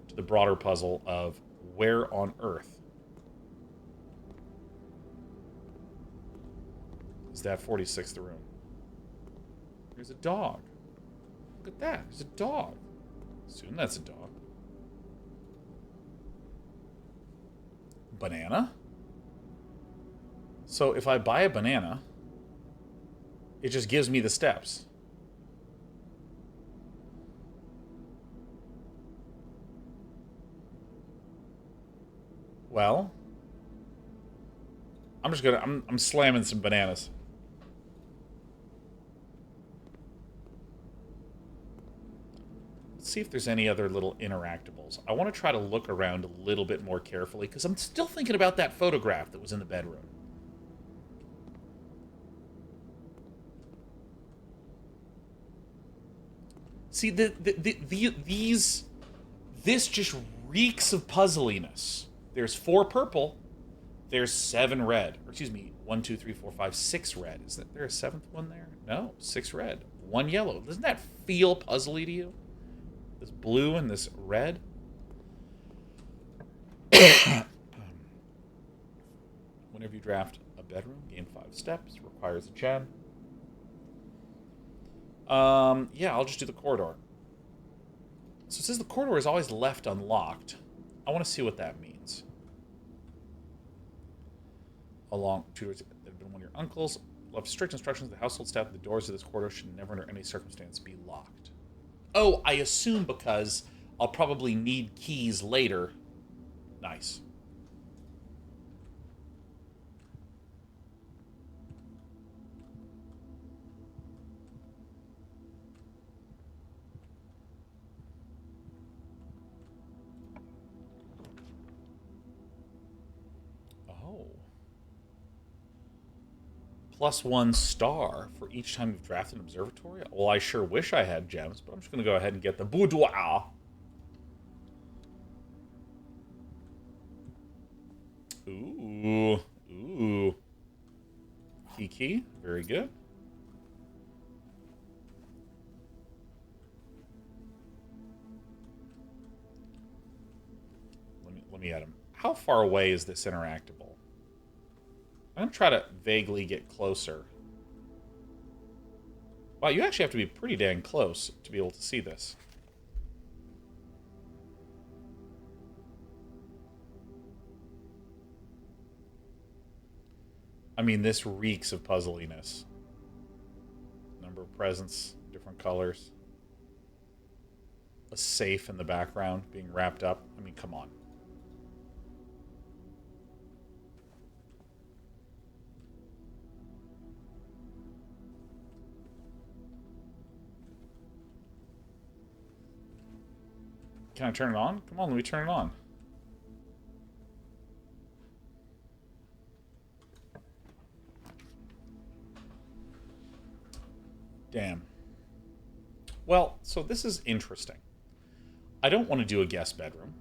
to the broader puzzle of where on Earth is that 46th room? There's a dog. Look at that. There's a dog. Assume that's a dog. Banana? So if I buy a banana, it just gives me the steps. Well, I'm slamming some bananas. Let's see if there's any other little interactables. I want to try to look around a little bit more carefully because I'm still thinking about that photograph that was in the bedroom. See, this just reeks of puzzliness. There's 4 purple. There's 7 red. Or excuse me, 1, 2, 3, 4, 5, 6 red. Is there a 7th one there? No, 6 red. 1 yellow. Doesn't that feel puzzly to you? This blue and this red? Whenever you draft a bedroom, gain 5 steps. Requires a gem. Yeah, I'll just do the corridor. So it says the corridor is always left unlocked. I want to see what that means. Along tutors that have been one of your uncles. Left strict instructions to the household staff that the doors of this corridor should never under any circumstance be locked. Oh, I assume because I'll probably need keys later. Nice. +1 star for each time you've drafted an observatory. Well, I sure wish I had gems, but I'm just going to go ahead and get the boudoir. Ooh. Ooh. Kiki. Very good. Let me at him. How far away is this interactable? I'm going to try to vaguely get closer. Wow, you actually have to be pretty dang close to be able to see this. I mean, this reeks of puzzliness. Number of presents, different colors. A safe in the background being wrapped up. I mean, come on. Can I turn it on? Come on, let me turn it on. Damn. Well, so this is interesting. I don't want to do a guest bedroom.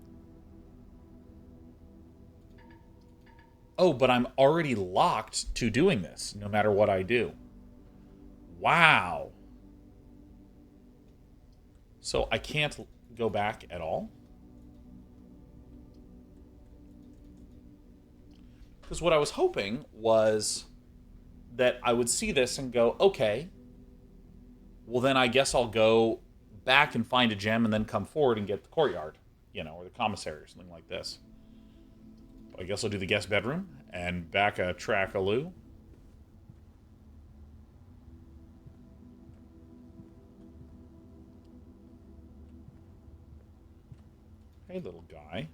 Oh, but I'm already locked to doing this, no matter what I do. Wow. So I can't go back at all? Because what I was hoping was that I would see this and go, okay, well then I guess I'll go back and find a gem and then come forward and get the courtyard, you know, or the commissary or something like this. But I guess I'll do the guest bedroom and back a track-a-loo. Hey, little guy.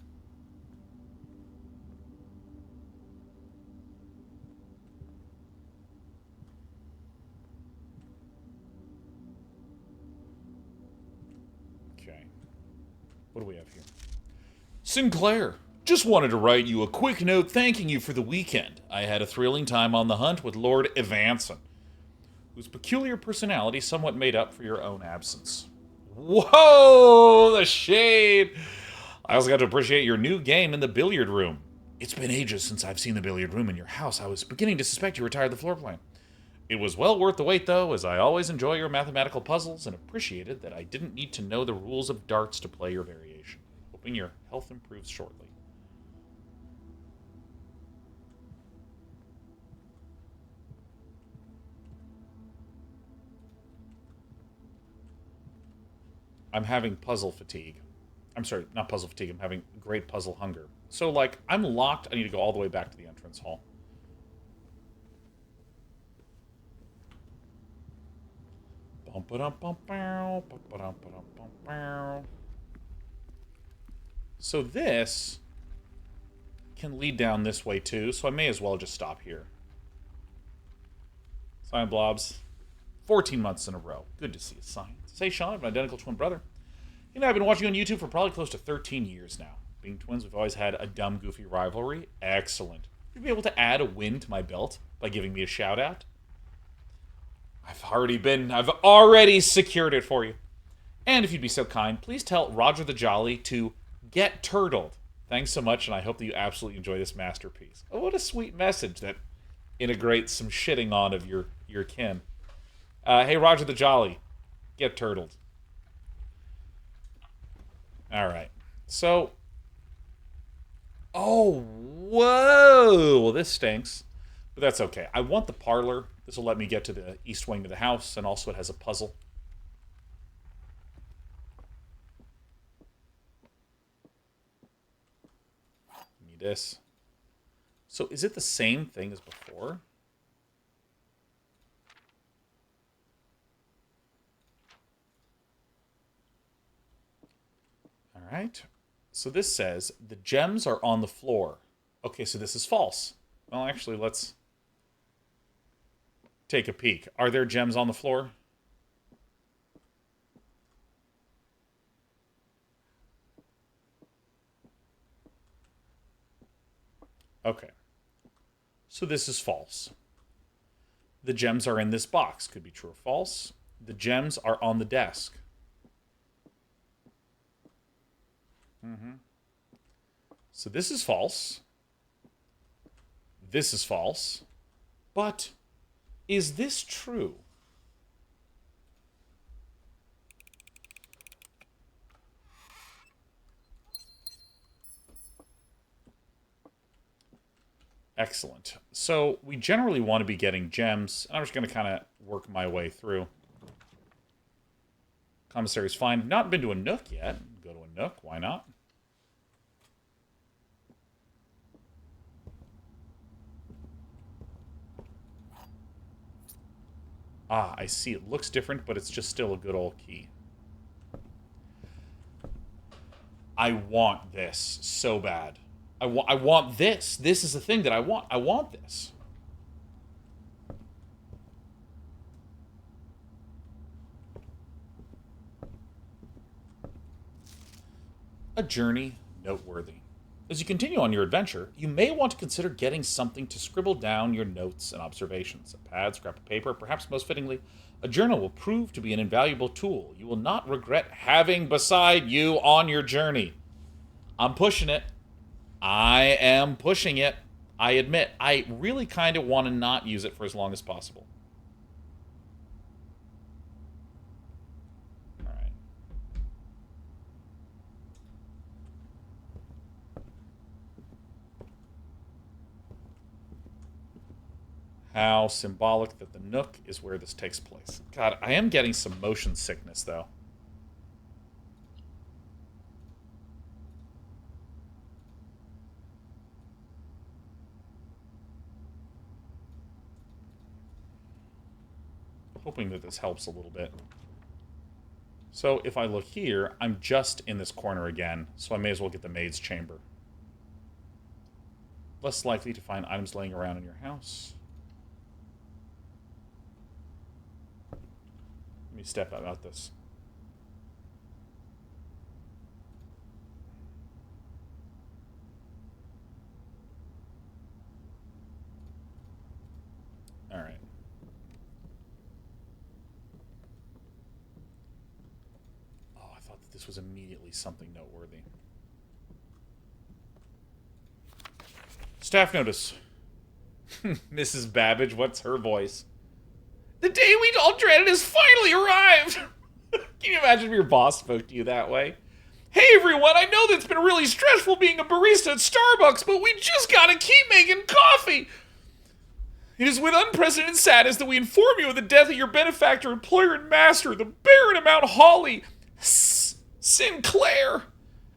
Okay. What do we have here? Sinclair, just wanted to write you a quick note thanking you for the weekend. I had a thrilling time on the hunt with Lord Evanson, whose peculiar personality somewhat made up for your own absence. Whoa, the shade! I also got to appreciate your new game in the billiard room. It's been ages since I've seen the billiard room in your house. I was beginning to suspect you retired the floor plan. It was well worth the wait, though, as I always enjoy your mathematical puzzles and appreciated that I didn't need to know the rules of darts to play your variation. Hoping your health improves shortly. I'm having puzzle fatigue. I'm sorry, not puzzle fatigue. I'm having great puzzle hunger. So, like, I'm locked. I need to go all the way back to the entrance hall. So this can lead down this way, too. So I may as well just stop here. Cyan Blobs. 14 months in a row. Good to see you, Cyan. Say, Sean, I have an identical twin brother. He and I have been watching on YouTube for probably close to 13 years now. Being twins, we've always had a dumb, goofy rivalry. Excellent. You'd be able to add a win to my belt by giving me a shout-out. I've already secured it for you. And if you'd be so kind, please tell Roger the Jolly to get turtled. Thanks so much, and I hope that you absolutely enjoy this masterpiece. Oh, what a sweet message that integrates some shitting on of your kin. Hey, Roger the Jolly, get turtled. All right. So, oh, whoa. Well, this stinks. But that's okay. I want the parlor. This will let me get to the east wing of the house, and also it has a puzzle. Give me this. So is it the same thing as before? All right. So this says the gems are on the floor. Okay, so this is false. Well, actually, let's take a peek. Are there gems on the floor? Okay. So this is false. The gems are in this box. Could be true or false. The gems are on the desk. So this is false. This is false. But is this true? Excellent. So we generally want to be getting gems. I'm just going to kind of work my way through. Commissary's fine. Not been to a Nook yet. Go to a Nook. Why not? Ah, I see. It looks different, but it's just still a good old key. I want this so bad. I want this. This is the thing that I want. I want this. A journey noteworthy. As you continue on your adventure, you may want to consider getting something to scribble down your notes and observations. A pad, scrap of paper, perhaps most fittingly, a journal will prove to be an invaluable tool you will not regret having beside you on your journey. I'm pushing it. I am pushing it. I admit, I really kind of want to not use it for as long as possible. All right. How symbolic that the Nook is where this takes place. God, I am getting some motion sickness, though. Hoping that this helps a little bit. So if I look here, I'm just in this corner again, so I may as well get the maid's chamber. Less likely to find items laying around in your house. Let me step out this. All right. Oh, I thought that this was immediately something noteworthy. Staff notice. Mrs. Babbage, what's her voice? The day we all dreaded has finally arrived! Can you imagine if your boss spoke to you that way? Hey everyone, I know that it's been really stressful being a barista at Starbucks, but we just gotta keep making coffee! It is with unprecedented sadness that we inform you of the death of your benefactor, employer, and master, the Baron of Mount Holly, Sinclair.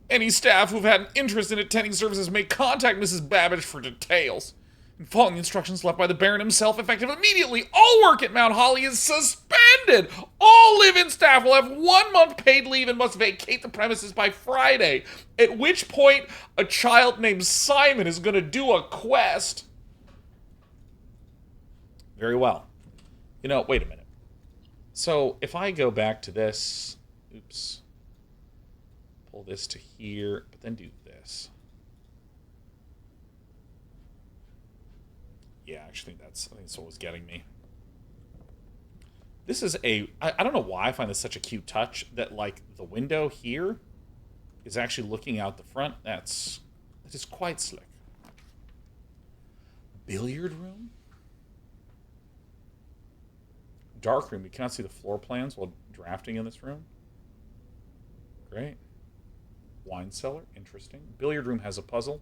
Any staff who've had an interest in attending services may contact Mrs. Babbage for details. And following the instructions left by the Baron himself, effective immediately, all work at Mount Holly is suspended. All live-in staff will have 1 month paid leave and must vacate the premises by Friday, at which point a child named Simon is going to do a quest. Very well. You know, wait a minute. So if I go back to this, oops, pull this to here, but then do this. Yeah, I think that's what was getting me. This is I don't know why I find this such a cute touch that, like, the window here is actually looking out the front. That is quite slick. Billiard room? Dark room. You cannot see the floor plans while drafting in this room. Great. Wine cellar. Interesting. Billiard room has a puzzle,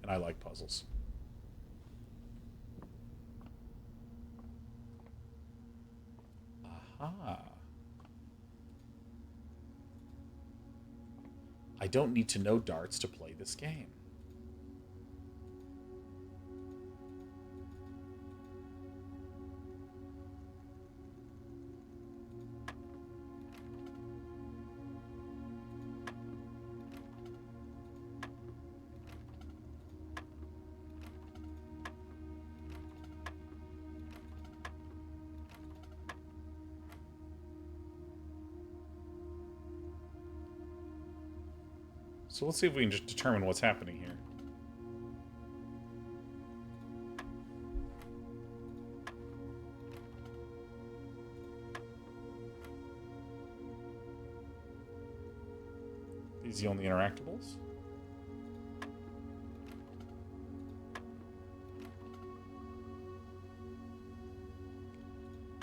and I like puzzles. Aha. I don't need to know darts to play this game. So let's see if we can just determine what's happening here. Easy on the interactables.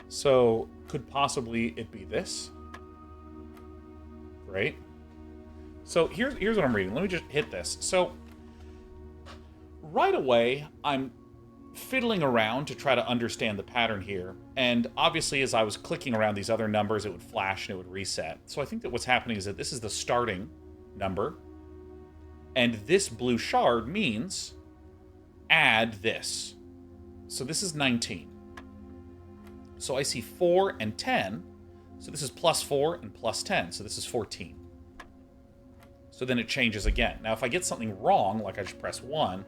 So, could possibly it be this? Great. So, here's what I'm reading. Let me just hit this. So, right away, I'm fiddling around to try to understand the pattern here. And obviously, as I was clicking around these other numbers, it would flash and it would reset. So I think that what's happening is that this is the starting number. And this blue shard means add this. So this is 19. So I see 4 and 10. So this is plus 4 and plus 10. So this is 14. So then it changes again. Now, if I get something wrong, like I just press 1,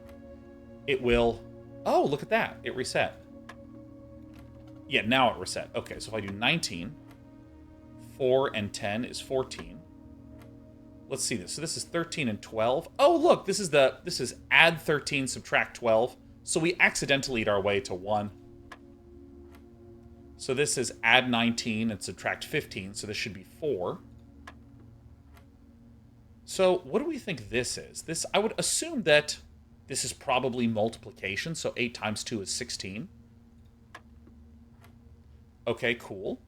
it will... Oh, look at that. It reset. Yeah, now it reset. Okay, so if I do 19, 4 and 10 is 14. Let's see this. So this is 13 and 12. Oh, look, this is add 13, subtract 12. So we accidentally eat our way to 1. So this is add 19 and subtract 15, so this should be 4. So what do we think this is? This, I would assume that this is probably multiplication, so 8 times 2 is 16. Okay, cool.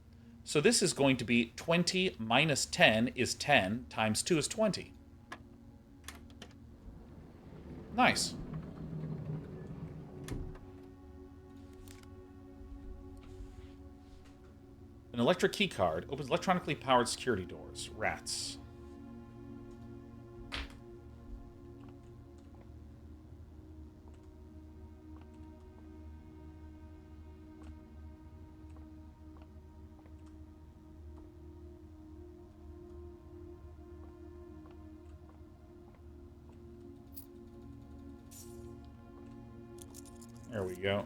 So this is going to be 20 minus 10 is 10, times 2 is 20. Nice. An electric key card opens electronically powered security doors. Rats. There we go.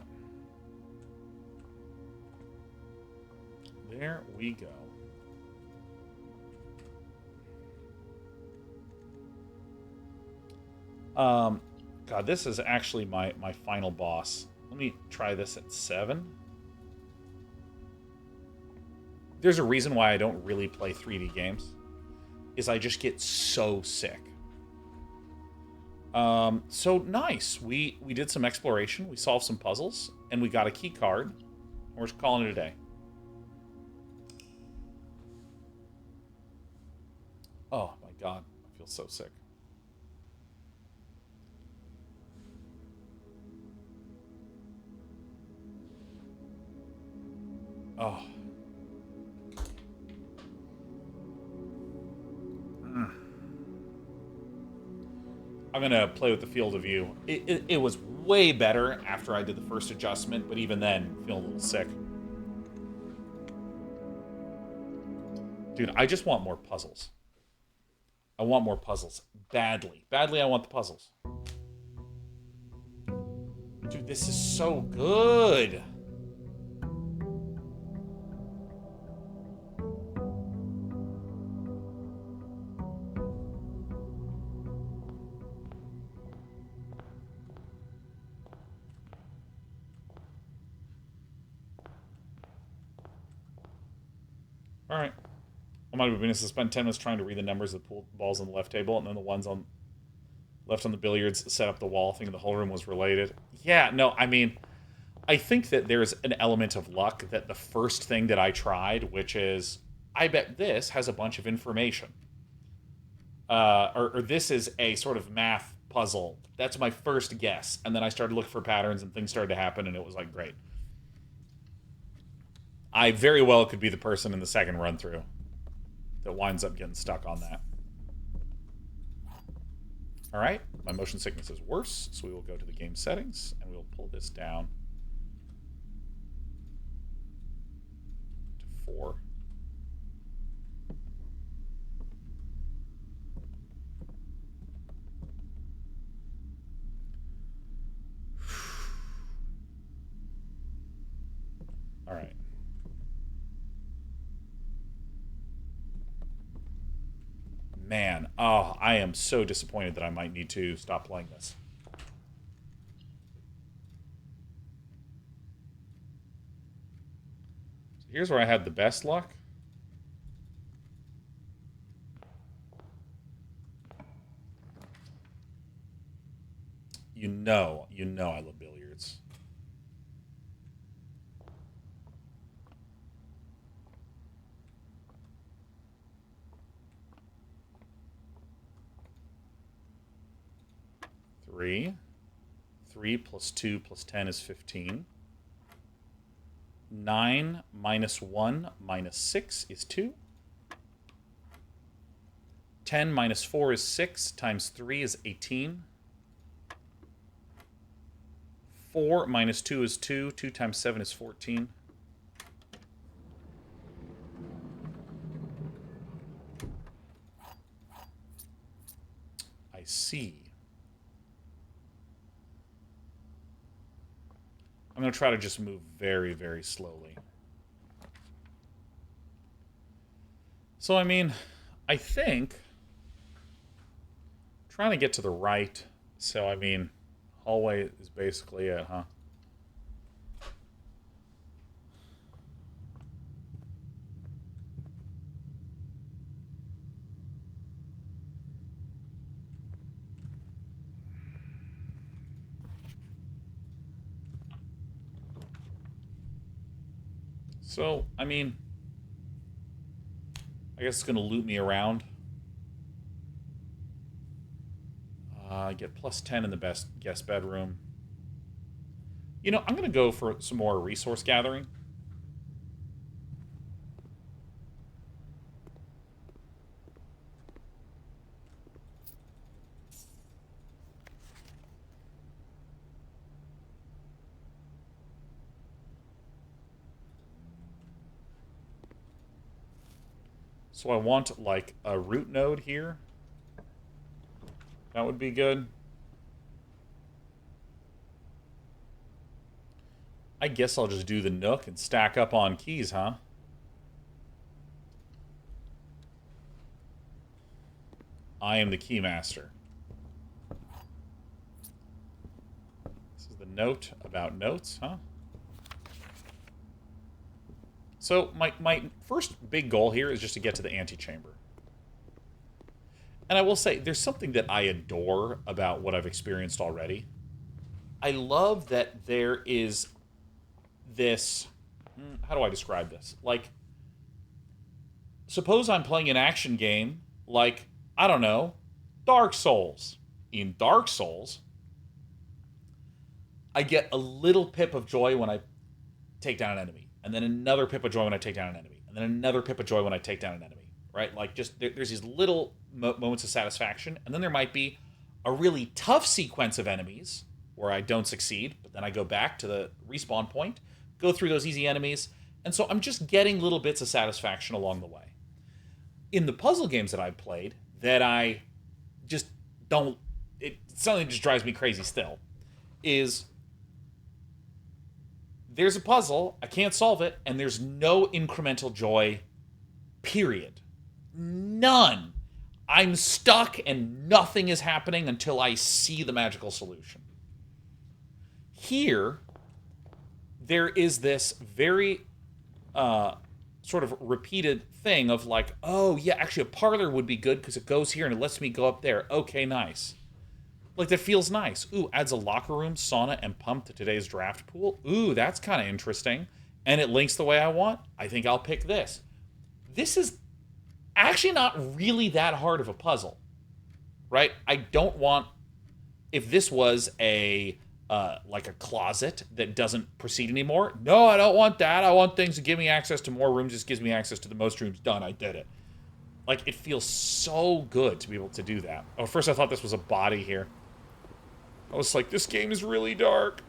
There we go. God, this is actually my final boss. Let me try this at 7. There's a reason why I don't really play 3D games. Is I just get so sick. So nice. We did some exploration, we solved some puzzles, and we got a key card. And we're just calling it a day. Oh my god, I feel so sick. Oh. I'm going to play with the field of view. It was way better after I did the first adjustment, but even then, I feel a little sick. Dude, I just want more puzzles. I want more puzzles. Badly. Badly, I want the puzzles. Dude, this is so good. Alright. I might have been to spend 10 minutes trying to read the numbers of the pool balls on the left table, and then the ones on left on the billiards set up the wall, thinking the whole room was related. Yeah, no, I mean, I think that there's an element of luck that the first thing that I tried, which is, I bet this has a bunch of information. Or this is a sort of math puzzle. That's my first guess. And then I started looking for patterns, and things started to happen, and it was like, great. I very well could be the person in the second run-through that winds up getting stuck on that. Alright, my motion sickness is worse, so we will go to the game settings, and we will pull this down to 4. Alright. Man, oh, I am so disappointed that I might need to stop playing this. So here's where I had the best luck. You know I love billiards. Three. 3 plus 2 plus 10 is 15. 9 minus 1 minus 6 is 2. 10 minus 4 is 6, times 3 is 18. 4 minus 2 is 2, 2 times 7 is 14. I see. I'm going to try to just move very, very slowly. So, I mean, I think trying to get to the right. So, I mean, hallway is basically it, huh? So, I mean, I guess it's going to loop me around. I get plus 10 in the best guest bedroom. You know, I'm going to go for some more resource gathering. So I want, like, a root node here. That would be good. I guess I'll just do the nook and stack up on keys, huh? I am the keymaster. This is the note about notes, huh? So my first big goal here is just to get to the antechamber. And I will say, there's something that I adore about what I've experienced already. I love that there is this... How do I describe this? Like, suppose I'm playing an action game like, I don't know, Dark Souls. In Dark Souls, I get a little pip of joy when I take down an enemy. And then another pip of joy when I take down an enemy. And then another pip of joy when I take down an enemy. Right? Like, just there's these little moments of satisfaction. And then there might be a really tough sequence of enemies where I don't succeed. But then I go back to the respawn point, go through those easy enemies. And so I'm just getting little bits of satisfaction along the way. In the puzzle games that I've played, that I just don't... something that just drives me crazy still, is... there's a puzzle, I can't solve it, and there's no incremental joy, period. None. I'm stuck and nothing is happening until I see the magical solution. Here, there is this very sort of repeated thing of like, oh yeah, actually a parlor would be good because it goes here and it lets me go up there. Okay, nice. Like, that feels nice. Ooh, adds a locker room, sauna, and pump to today's draft pool. Ooh, that's kind of interesting. And it links the way I want. I think I'll pick this. This is actually not really that hard of a puzzle, right? I don't want... if this was a like a closet that doesn't proceed anymore, no, I don't want that. I want things that give me access to more rooms. This gives me access to the most rooms. Done. I did it. Like, it feels so good to be able to do that. Oh, first I thought this was a body here. I was like, this game is really dark.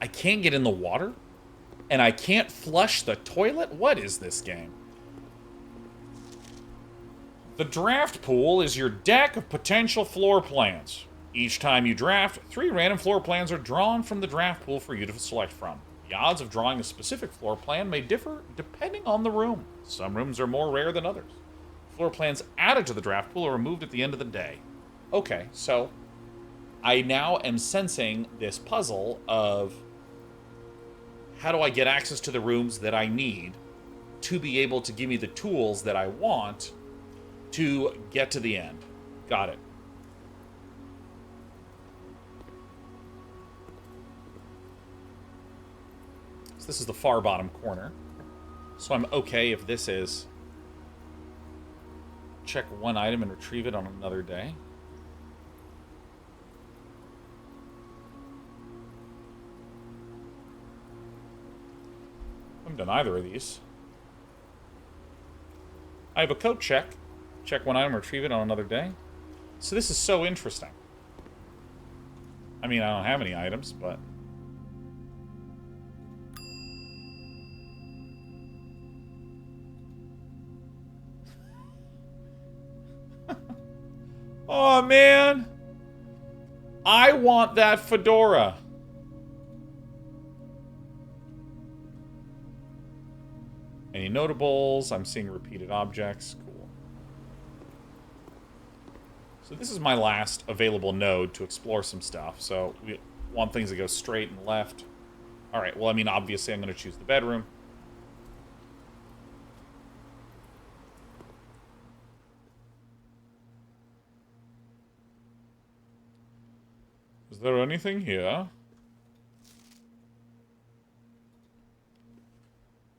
I can't get in the water? And I can't flush the toilet? What is this game? The draft pool is your deck of potential floor plans. Each time you draft, 3 random floor plans are drawn from the draft pool for you to select from. The odds of drawing a specific floor plan may differ depending on the room. Some rooms are more rare than others. Floor plans added to the draft pool are removed at the end of the day. Okay, so I now am sensing this puzzle of how do I get access to the rooms that I need to be able to give me the tools that I want to get to the end. Got it. So this is the far bottom corner. So I'm okay if this is check one item and retrieve it on another day. I haven't done either of these. I have a coat check. Check one item, retrieve it on another day. So this is so interesting. I mean, I don't have any items, but... Oh, man! I want that fedora! Any notables? I'm seeing repeated objects. Cool. So this is my last available node to explore some stuff. So we want things to go straight and left. Alright, well, I mean, obviously I'm going to choose the bedroom. Is there anything here?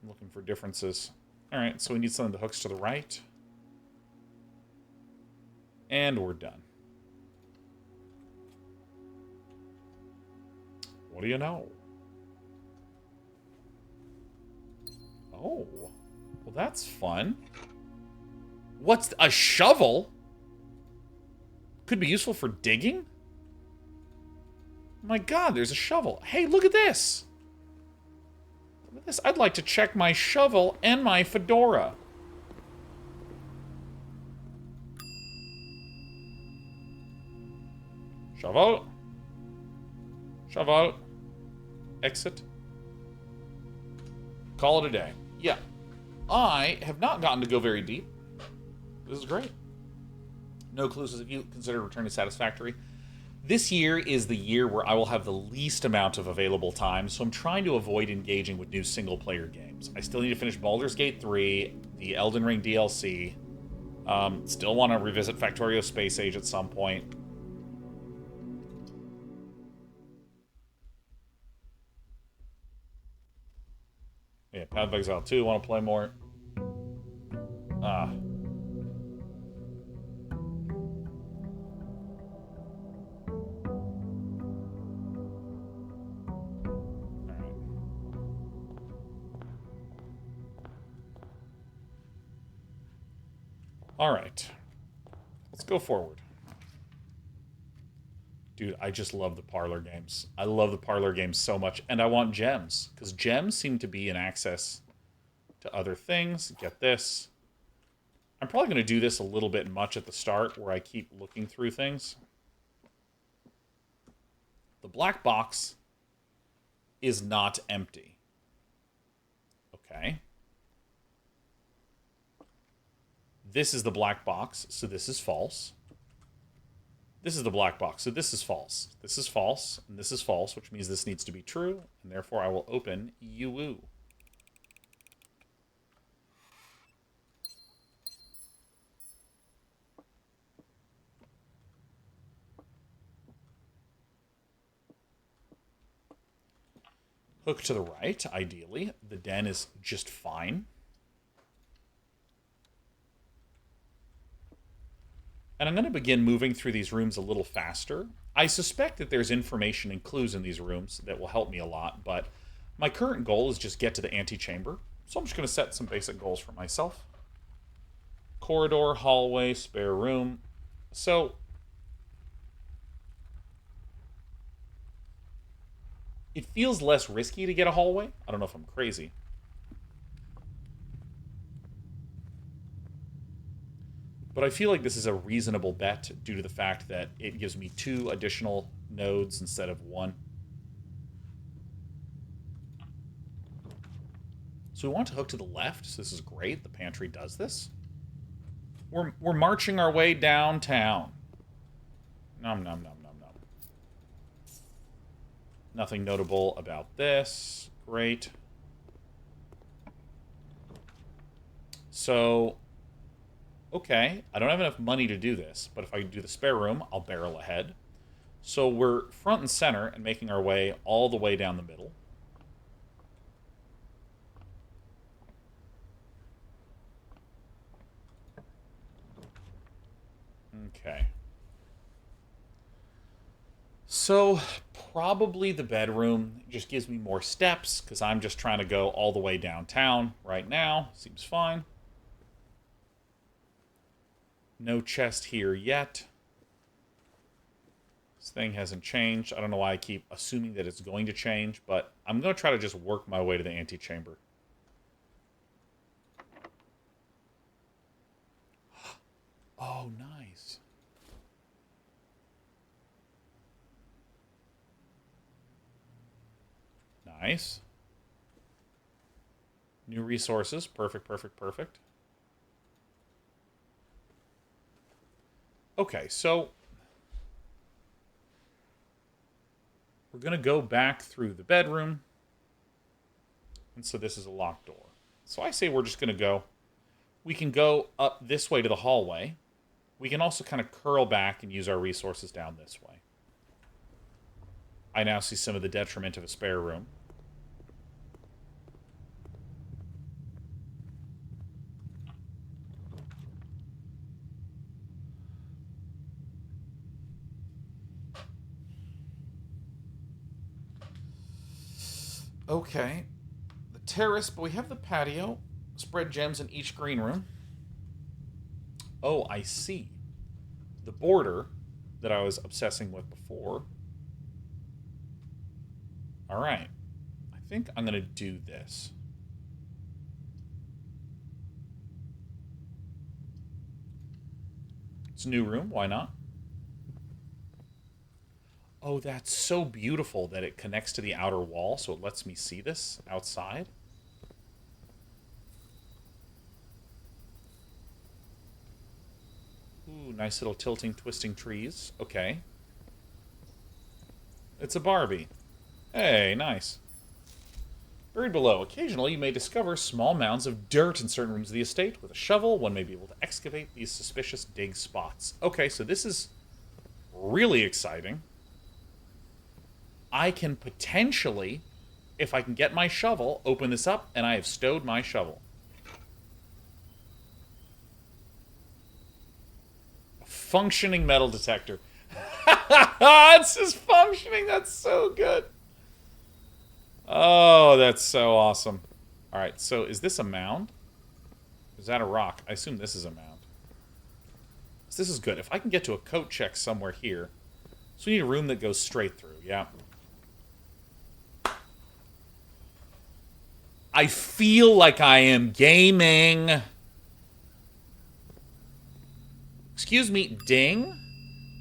I'm looking for differences. Alright, so we need something that hooks to the right. And we're done. What do you know? Oh. Well, that's fun. What's a shovel? Could be useful for digging? My God, there's a shovel. Hey, look at this. Look at this. I'd like to check my shovel and my fedora. Shovel. Shovel. Exit. Call it a day. Yeah. I have not gotten to go very deep. This is great. No clues if you consider returning satisfactory. This year is the year where I will have the least amount of available time, so I'm trying to avoid engaging with new single-player games. I still need to finish Baldur's Gate 3, the Elden Ring DLC. Still want to revisit Factorio Space Age at some point. Yeah, Path of Exile 2, want to play more. Alright. Let's go forward. Dude, I just love the parlor games. I love the parlor games so much. And I want gems. Because gems seem to be an access to other things. Get this. I'm probably going to do this a little bit much at the start, where I keep looking through things. The black box is not empty. Okay. This is the black box, so this is false. This is the black box, so this is false. This is false, and this is false, which means this needs to be true, and therefore I will open UU. Hook to the right, ideally. The den is just fine. And I'm going to begin moving through these rooms a little faster. I suspect that there's information and clues in these rooms that will help me a lot, but my current goal is just get to the antechamber. So I'm just going to set some basic goals for myself. Corridor, hallway, spare room. So it feels less risky to get a hallway. I don't know if I'm crazy. But I feel like this is a reasonable bet due to the fact that it gives me 2 additional nodes instead of 1. So we want to hook to the left, so this is great. The pantry does this. We're marching our way downtown. Nom nom nom nom nom. Nothing notable about this. Great. So, okay, I don't have enough money to do this, but if I do the spare room, I'll barrel ahead. So we're front and center and making our way all the way down the middle. Okay. So, probably the bedroom just gives me more steps because I'm just trying to go all the way downtown right now. Seems fine. No chest here yet. This thing hasn't changed. I don't know why I keep assuming that it's going to change, but I'm going to try to just work my way to the antechamber. Oh, nice. Nice. New resources. Perfect, perfect, perfect. Okay, so we're going to go back through the bedroom. And so this is a locked door. So I say we're just going to go. We can go up this way to the hallway. We can also kind of curl back and use our resources down this way. I now see some of the detriment of a spare room. Okay. The terrace, but we have the patio. Spread gems in each green room. Oh, I see. The border that I was obsessing with before. Alright. I think I'm going to do this. It's a new room. Why not? Oh, that's so beautiful that it connects to the outer wall, so it lets me see this outside. Ooh, nice little tilting, twisting trees. Okay. It's a Barbie. Hey, nice. Buried below. Occasionally, you may discover small mounds of dirt in certain rooms of the estate. With a shovel, one may be able to excavate these suspicious dig spots. Okay, so this is really exciting. I can potentially, if I can get my shovel, open this up, and I have stowed my shovel. A functioning metal detector. It's just functioning. That's so good. Oh, that's so awesome. All right, so is this a mound? Is that a rock? I assume this is a mound. So this is good. If I can get to a coat check somewhere here. So we need a room that goes straight through, yeah. I feel like I am gaming. Excuse me, ding?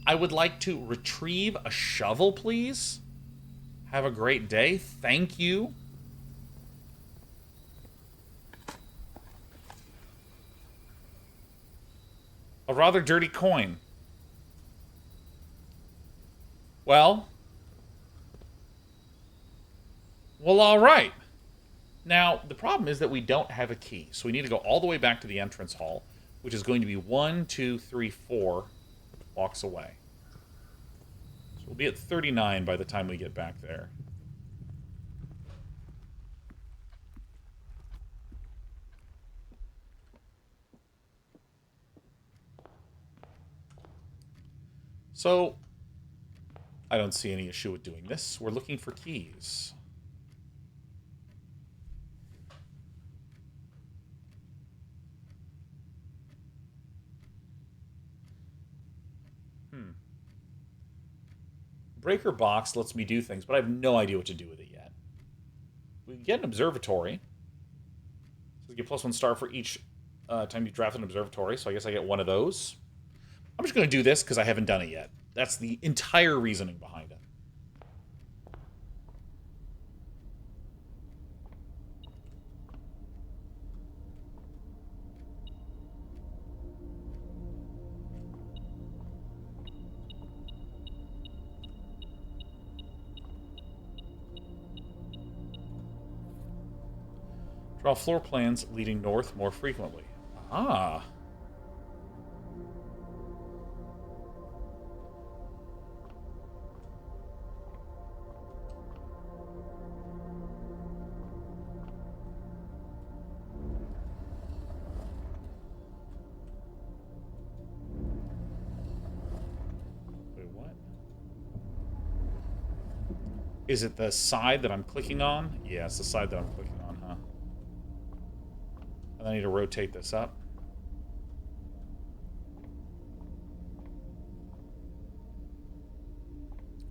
I would like to retrieve a shovel, please. Have a great day. Thank you. A rather dirty coin. Well, all right. Now, the problem is that we don't have a key, so we need to go all the way back to the entrance hall, which is going to be 1, 2, 3, 4 blocks away. So we'll be at 39 by the time we get back there. So, I don't see any issue with doing this. We're looking for keys. Breaker box lets me do things, but I have no idea what to do with it yet. We can get an observatory. So we get +1 star for each time you draft an observatory, so I guess I get one of those. I'm just going to do this because I haven't done it yet. That's the entire reasoning behind it. Draw floor plans leading north more frequently. Ah. Is it the side that I'm clicking on? Yeah, it's the side that I'm clicking on, huh? And I need to rotate this up.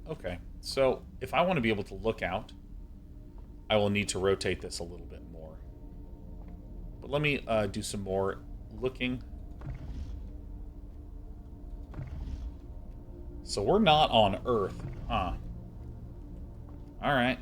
Okay, so if I want to be able to look out, I will need to rotate this a little bit more. But let me do some more looking. So we're not on Earth, huh? All right.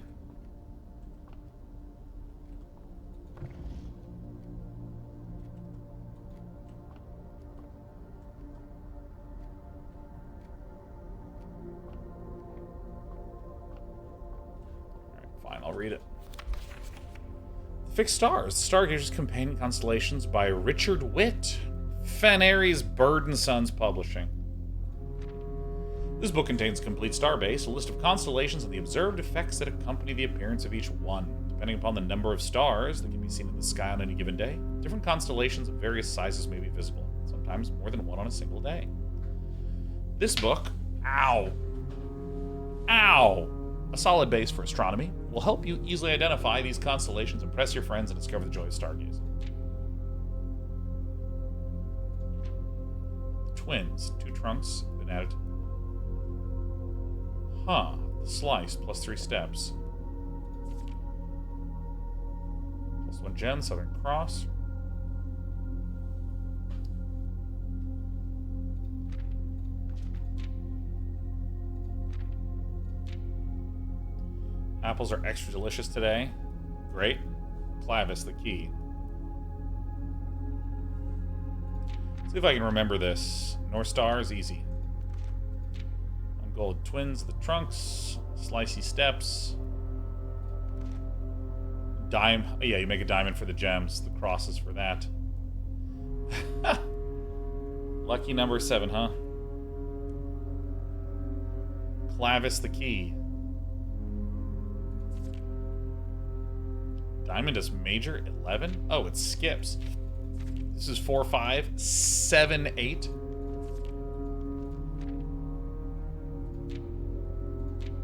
Fine, I'll read it. Fixed Stars, Stargazer's Companion Constellations by Richard Witt. Fanary's Bird and Sons Publishing. This book contains a complete starbase, a list of constellations, and the observed effects that accompany the appearance of each one. Depending upon the number of stars that can be seen in the sky on any given day, different constellations of various sizes may be visible, sometimes more than one on a single day. This book, a solid base for astronomy, will help you easily identify these constellations, impress your friends, and discover the joy of stargazing. Twins, 2 trunks, been added. Huh, the slice, plus 3 steps. Plus 1 gem, Southern Cross. Apples are extra delicious today. Great. Clavis, the key. See if I can remember this. North Star is easy. Gold twins, the trunks, slicey steps. Yeah, you make a diamond for the gems, the crosses for that. Lucky number 7, huh? Clavis, the key. Diamond is major 11. Oh, it skips. This is 4, 5, 7, 8.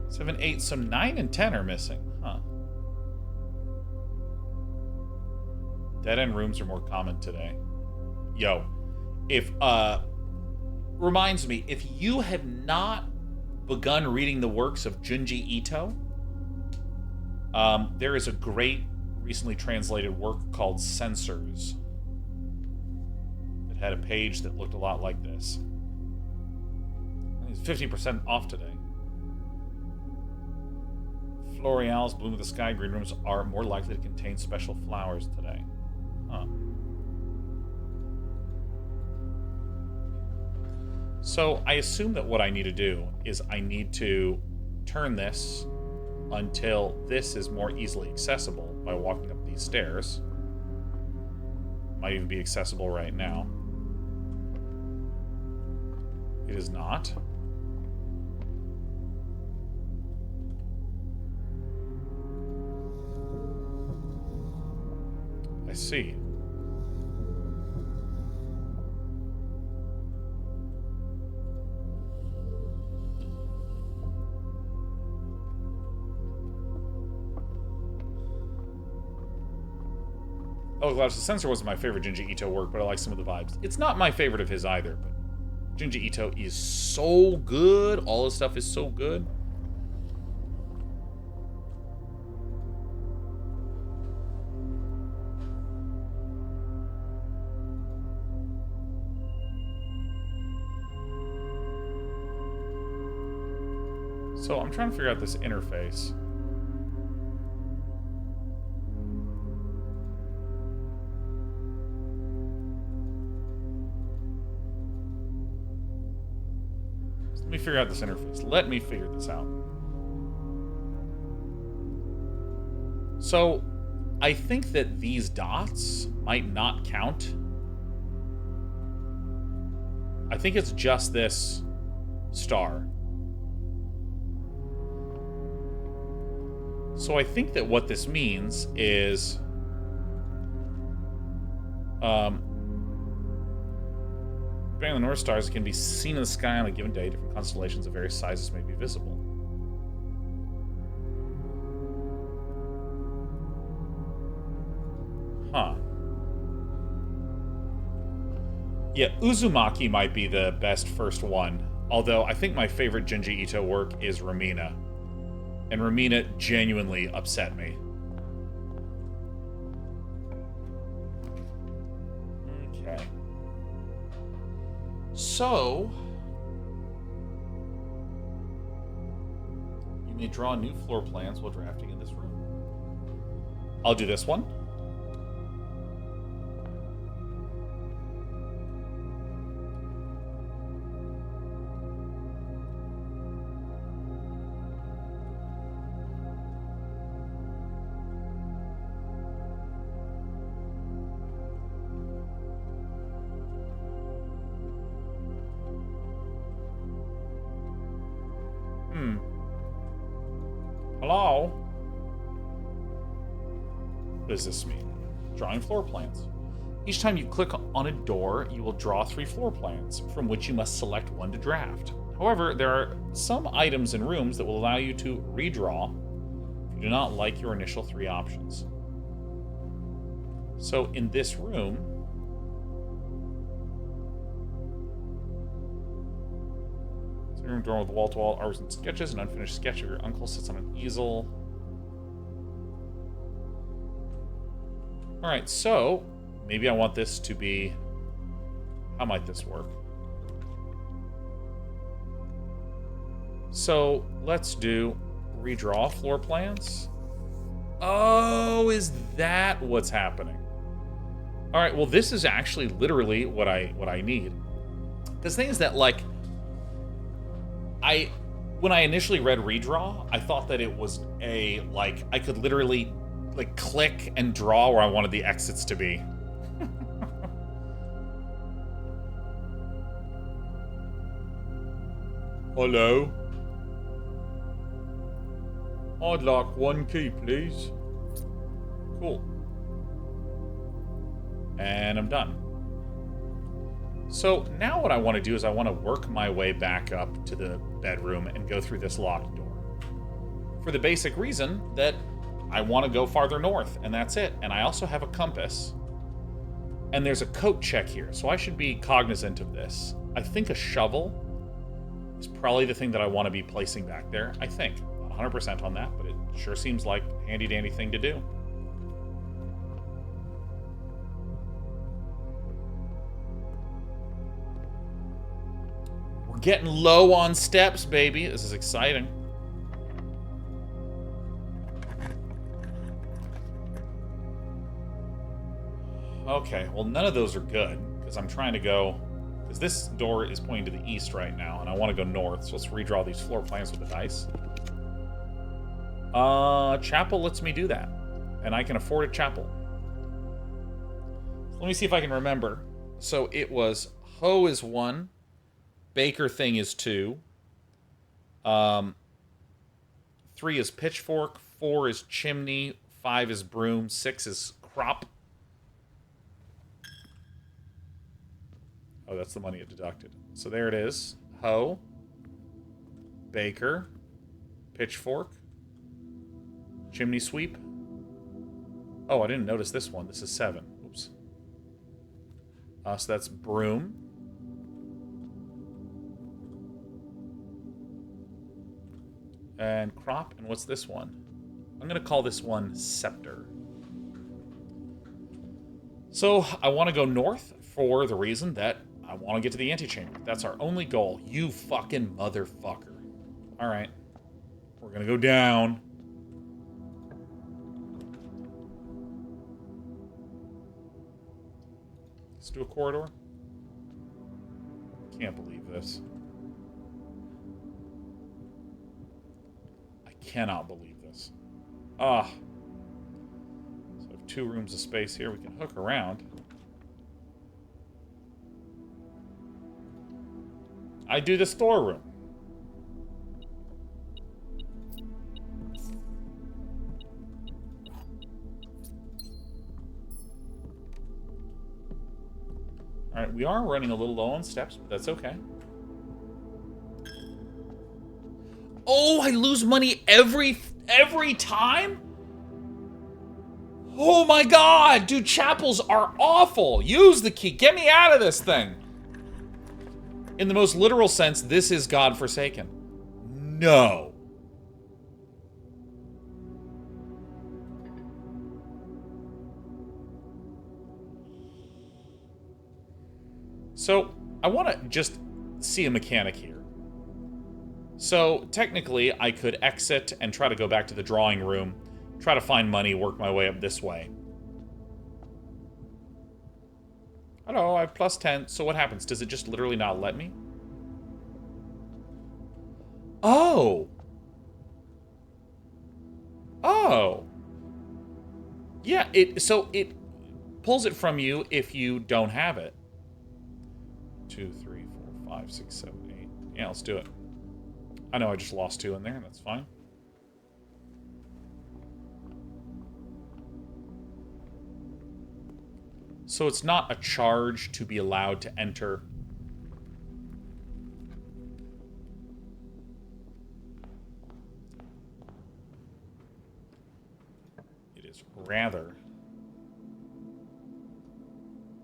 7, 8, so 9 and 10 are missing, huh? Dead-end rooms are more common today. Yo, if, reminds me, if you have not begun reading the works of Junji Ito, there is a great, recently translated work called Censors. It had a page that looked a lot like this. I think it's 50% off today. L'Oreal's Bloom of the Sky green rooms are more likely to contain special flowers today. Huh. So I assume that what I need to do is I need to turn this until this is more easily accessible by walking up these stairs. Might even be accessible right now. It is not. I see. Oh, Gladys, the Censor wasn't my favorite Junji Ito work, but I like some of the vibes. It's not my favorite of his either, but Junji Ito is so good. All his stuff is so good. So I'm trying to figure out this interface. Let me figure out this interface. Let me figure this out. So I think that these dots might not count. I think it's just this star. So I think that what this means is depending on the North Stars, it can be seen in the sky on a given day. Different constellations of various sizes may be visible. Huh. Yeah, Uzumaki might be the best first one. Although, I think my favorite Junji Ito work is Ramina. And Ramina genuinely upset me. Okay. So... you may draw new floor plans while drafting in this room. I'll do this one. Hello? What does this mean? Drawing floor plans. Each time you click on a door, you will draw 3 floor plans, from which you must select one to draft. However, there are some items in rooms that will allow you to redraw if you do not like your initial 3 options. So in this room, room door with wall-to-wall artwork and sketches. An unfinished sketch of your uncle sits on an easel. Alright, so maybe I want this to be... how might this work? So let's do redraw floor plans. Oh, is that what's happening? Alright, well this is actually literally what I need. Because the thing is that, like, when I initially read redraw, I thought that it was I could literally, click and draw where I wanted the exits to be. Hello? I'd like 1 key, please. Cool. And I'm done. So now what I want to do is I want to work my way back up to the bedroom and go through this locked door. For the basic reason that I want to go farther north, and that's it. And I also have a compass. And there's a coat check here, so I should be cognizant of this. I think a shovel is probably the thing that I want to be placing back there. I think. Not 100% on that, but it sure seems like a handy-dandy thing to do. Getting low on steps, baby. This is exciting. Okay, well, none of those are good, because I'm trying to go... because this door is pointing to the east right now, and I want to go north, so let's redraw these floor plans with the dice. Chapel lets me do that, and I can afford a chapel. Let me see if I can remember. So it was hoe is 1... Baker thing is 2. 3 is pitchfork. 4 is chimney. 5 is broom. 6 is crop. Oh, that's the money it deducted. So there it is. Hoe. Baker. Pitchfork. Chimney sweep. Oh, I didn't notice this one. This is 7. Oops. So that's broom. And crop, and what's this one? I'm going to call this one scepter. So I want to go north for the reason that I want to get to the antechamber. That's our only goal. You fucking motherfucker. Alright. We're going to go down. Let's do a corridor. Can't believe this. Cannot believe this. Ah. So 2 rooms of space here. We can hook around. I do the storeroom. Alright, we are running a little low on steps, but that's okay. Oh, I lose money every time? Oh my god! Dude, chapels are awful! Use the key! Get me out of this thing! In the most literal sense, this is God-forsaken. No. So, I want to just see a mechanic here. So, technically, I could exit and try to go back to the drawing room, try to find money, work my way up this way. Hello, I have plus 10. So what happens? Does it just literally not let me? Oh. Oh. Yeah, so it pulls it from you if you don't have it. 2, 3, 4, 5, 6, 7, 8. Yeah, let's do it. I know I just lost 2 in there. That's fine. So it's not a charge to be allowed to enter. It is rather.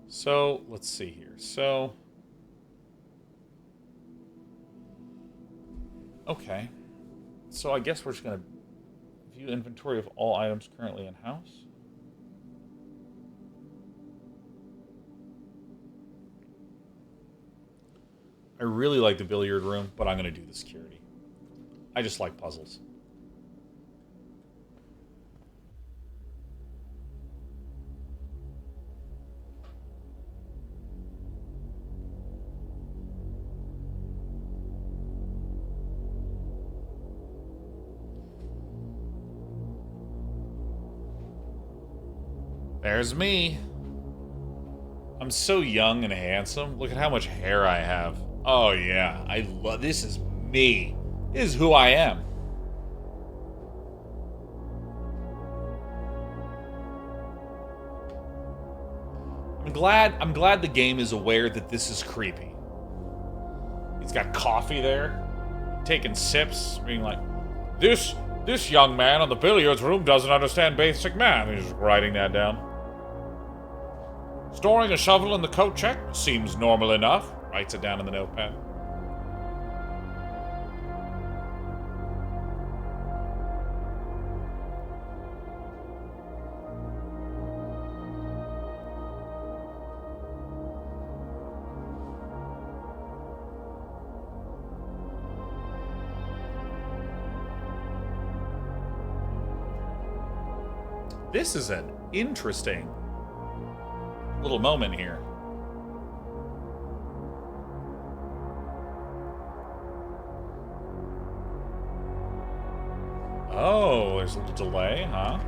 So, let's see here. So, okay. So I guess we're just going to view inventory of all items currently in-house. I really like the billiard room, but I'm going to do the security. I just like puzzles. There's me. I'm so young and handsome. Look at how much hair I have. Oh yeah, I love this. Is me. This is who I am. I'm glad the game is aware that this is creepy. He's got coffee there, taking sips, being like, This young man in the billiards room doesn't understand basic math." He's just writing that down. "Storing a shovel in the coat check seems normal enough." Writes it down in the notepad. This is an interesting little moment here. Oh, there's a little delay, huh?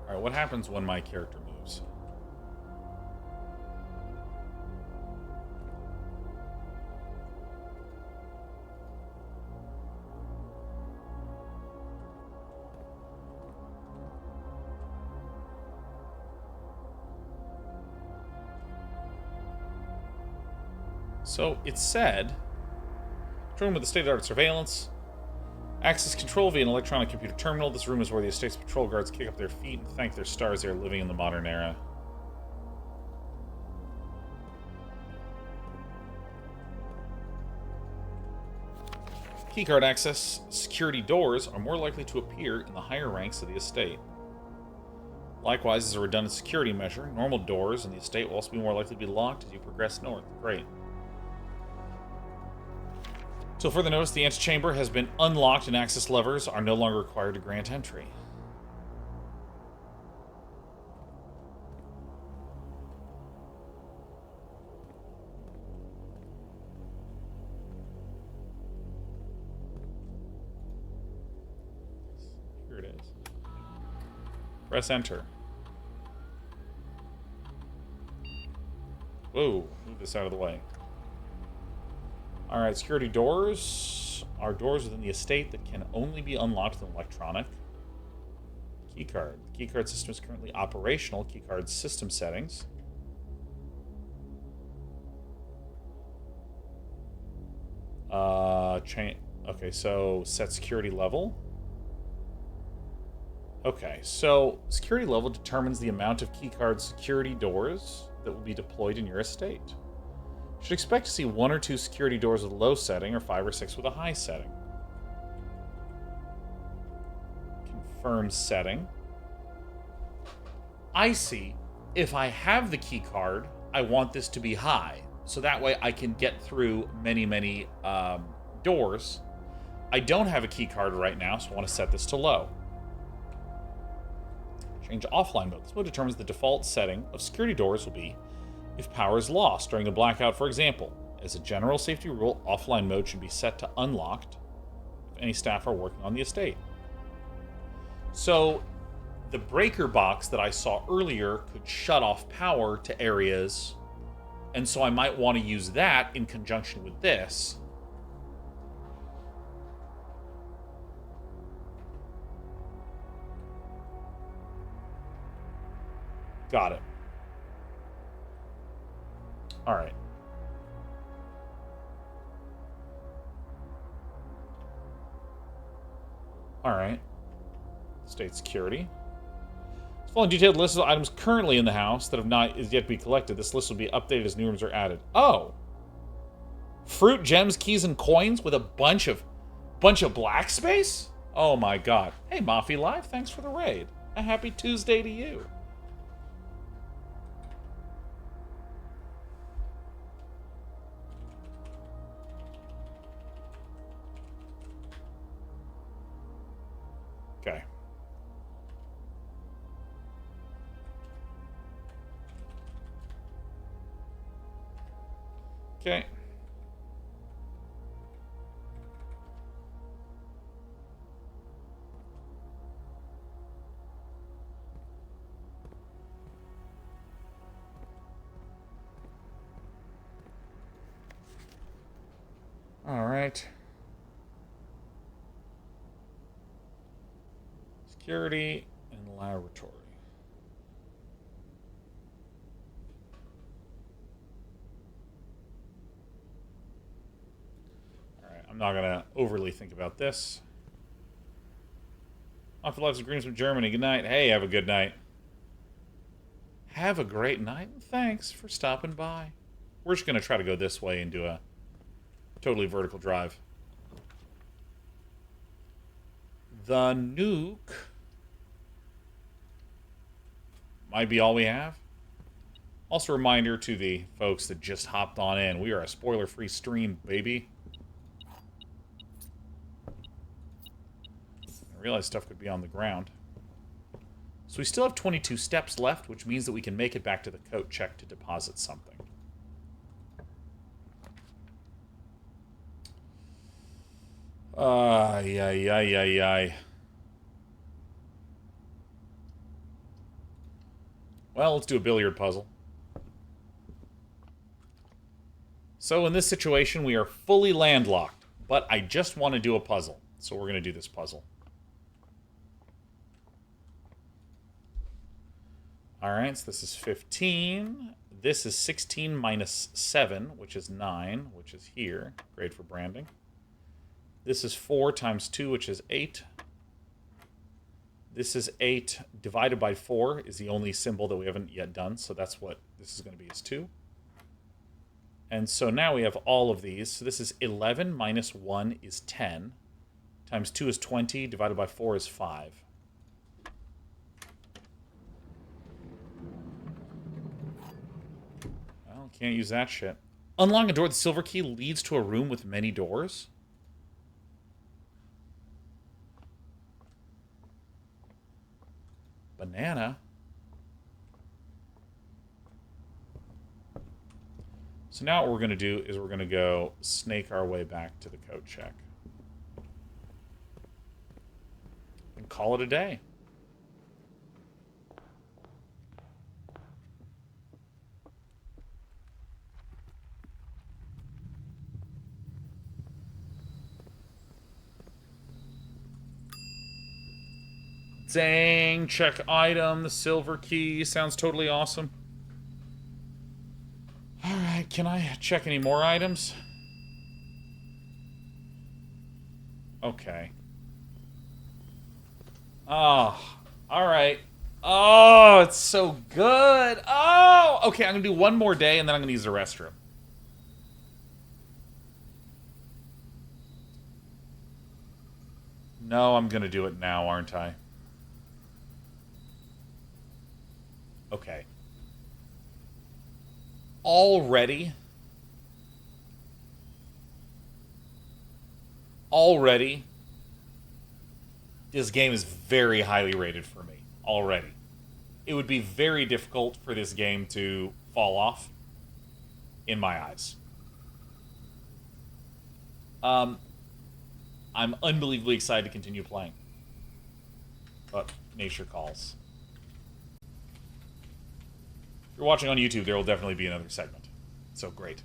Alright, what happens when my character moves? So, it said, room with the state-of-the-art surveillance, access control via an electronic computer terminal. This room is where the estate's patrol guards kick up their feet and thank their stars they are living in the modern era. Keycard access. Security doors are more likely to appear in the higher ranks of the estate. Likewise, as a redundant security measure, normal doors in the estate will also be more likely to be locked as you progress north. Great. So further notice, the antechamber has been unlocked and access levers are no longer required to grant entry. Press enter. Whoa, move this out of the way. Alright, security doors are doors within the estate that can only be unlocked with an electronic keycard. The keycard system is currently operational. Keycard system settings. Okay, so set security level. Okay, so security level determines the amount of keycard security doors that will be deployed in your estate. You should expect to see 1 or 2 security doors with a low setting, or 5 or 6 with a high setting. Confirm setting. I see. If I have the key card, I want this to be high. So that way I can get through many doors. I don't have a key card right now, so I want to set this to low. Change offline mode. This mode determines the default setting of security doors will be if power is lost during a blackout, for example. As a general safety rule, offline mode should be set to unlocked if any staff are working on the estate. So the breaker box that I saw earlier could shut off power to areas, and so I might want to use that in conjunction with this. Got it. All right. All right. State security. This following detailed list of items currently in the house that have not yet to be collected. This list will be updated as new rooms are added. Oh. Fruit, gems, keys, and coins with a bunch of black space? Oh my god. Hey, Mafi Live, thanks for the raid. A happy Tuesday to you. Okay. Okay. All right. Security and laboratory. All right, I'm not gonna overly think about this. Off Lives Agreements with Germany. Good night. Hey, have a good night. Have a great night. Thanks for stopping by. We're just gonna try to go this way and do a totally vertical drive. The nuke might be all we have. Also, a reminder to the folks that just hopped on in. We are a spoiler-free stream, baby. I realized stuff could be on the ground. So we still have 22 steps left, which means that we can make it back to the coat check to deposit something. Ay. Well, let's do a billiard puzzle. So in this situation, we are fully landlocked, but I just want to do a puzzle. So we're going to do this puzzle. All right, so this is 15. This is 16 minus 7, which is 9, which is here. Great for branding. This is 4 times 2, which is 8. This is 8 divided by 4 is the only symbol that we haven't yet done, so that's what this is going to be, is 2. And so now we have all of these. So this is 11 minus 1 is 10. Times 2 is 20, divided by 4 is 5. Well, can't use that shit. Unlock a door with the silver key leads to a room with many doors. Banana. So now what we're going to do is we're going to go snake our way back to the code check. And call it a day. Dang, check item, the silver key. Sounds totally awesome. Alright, can I check any more items? Okay. Oh, alright. Oh, it's so good. Oh, okay, I'm gonna do one more day and then I'm gonna use the restroom. No, I'm gonna do it now, aren't I? Okay. Already, this game is very highly rated for me. Already. It would be very difficult for this game to fall off, in my eyes. I'm unbelievably excited to continue playing. But nature calls. If you're watching on YouTube, there will definitely be another segment. So great.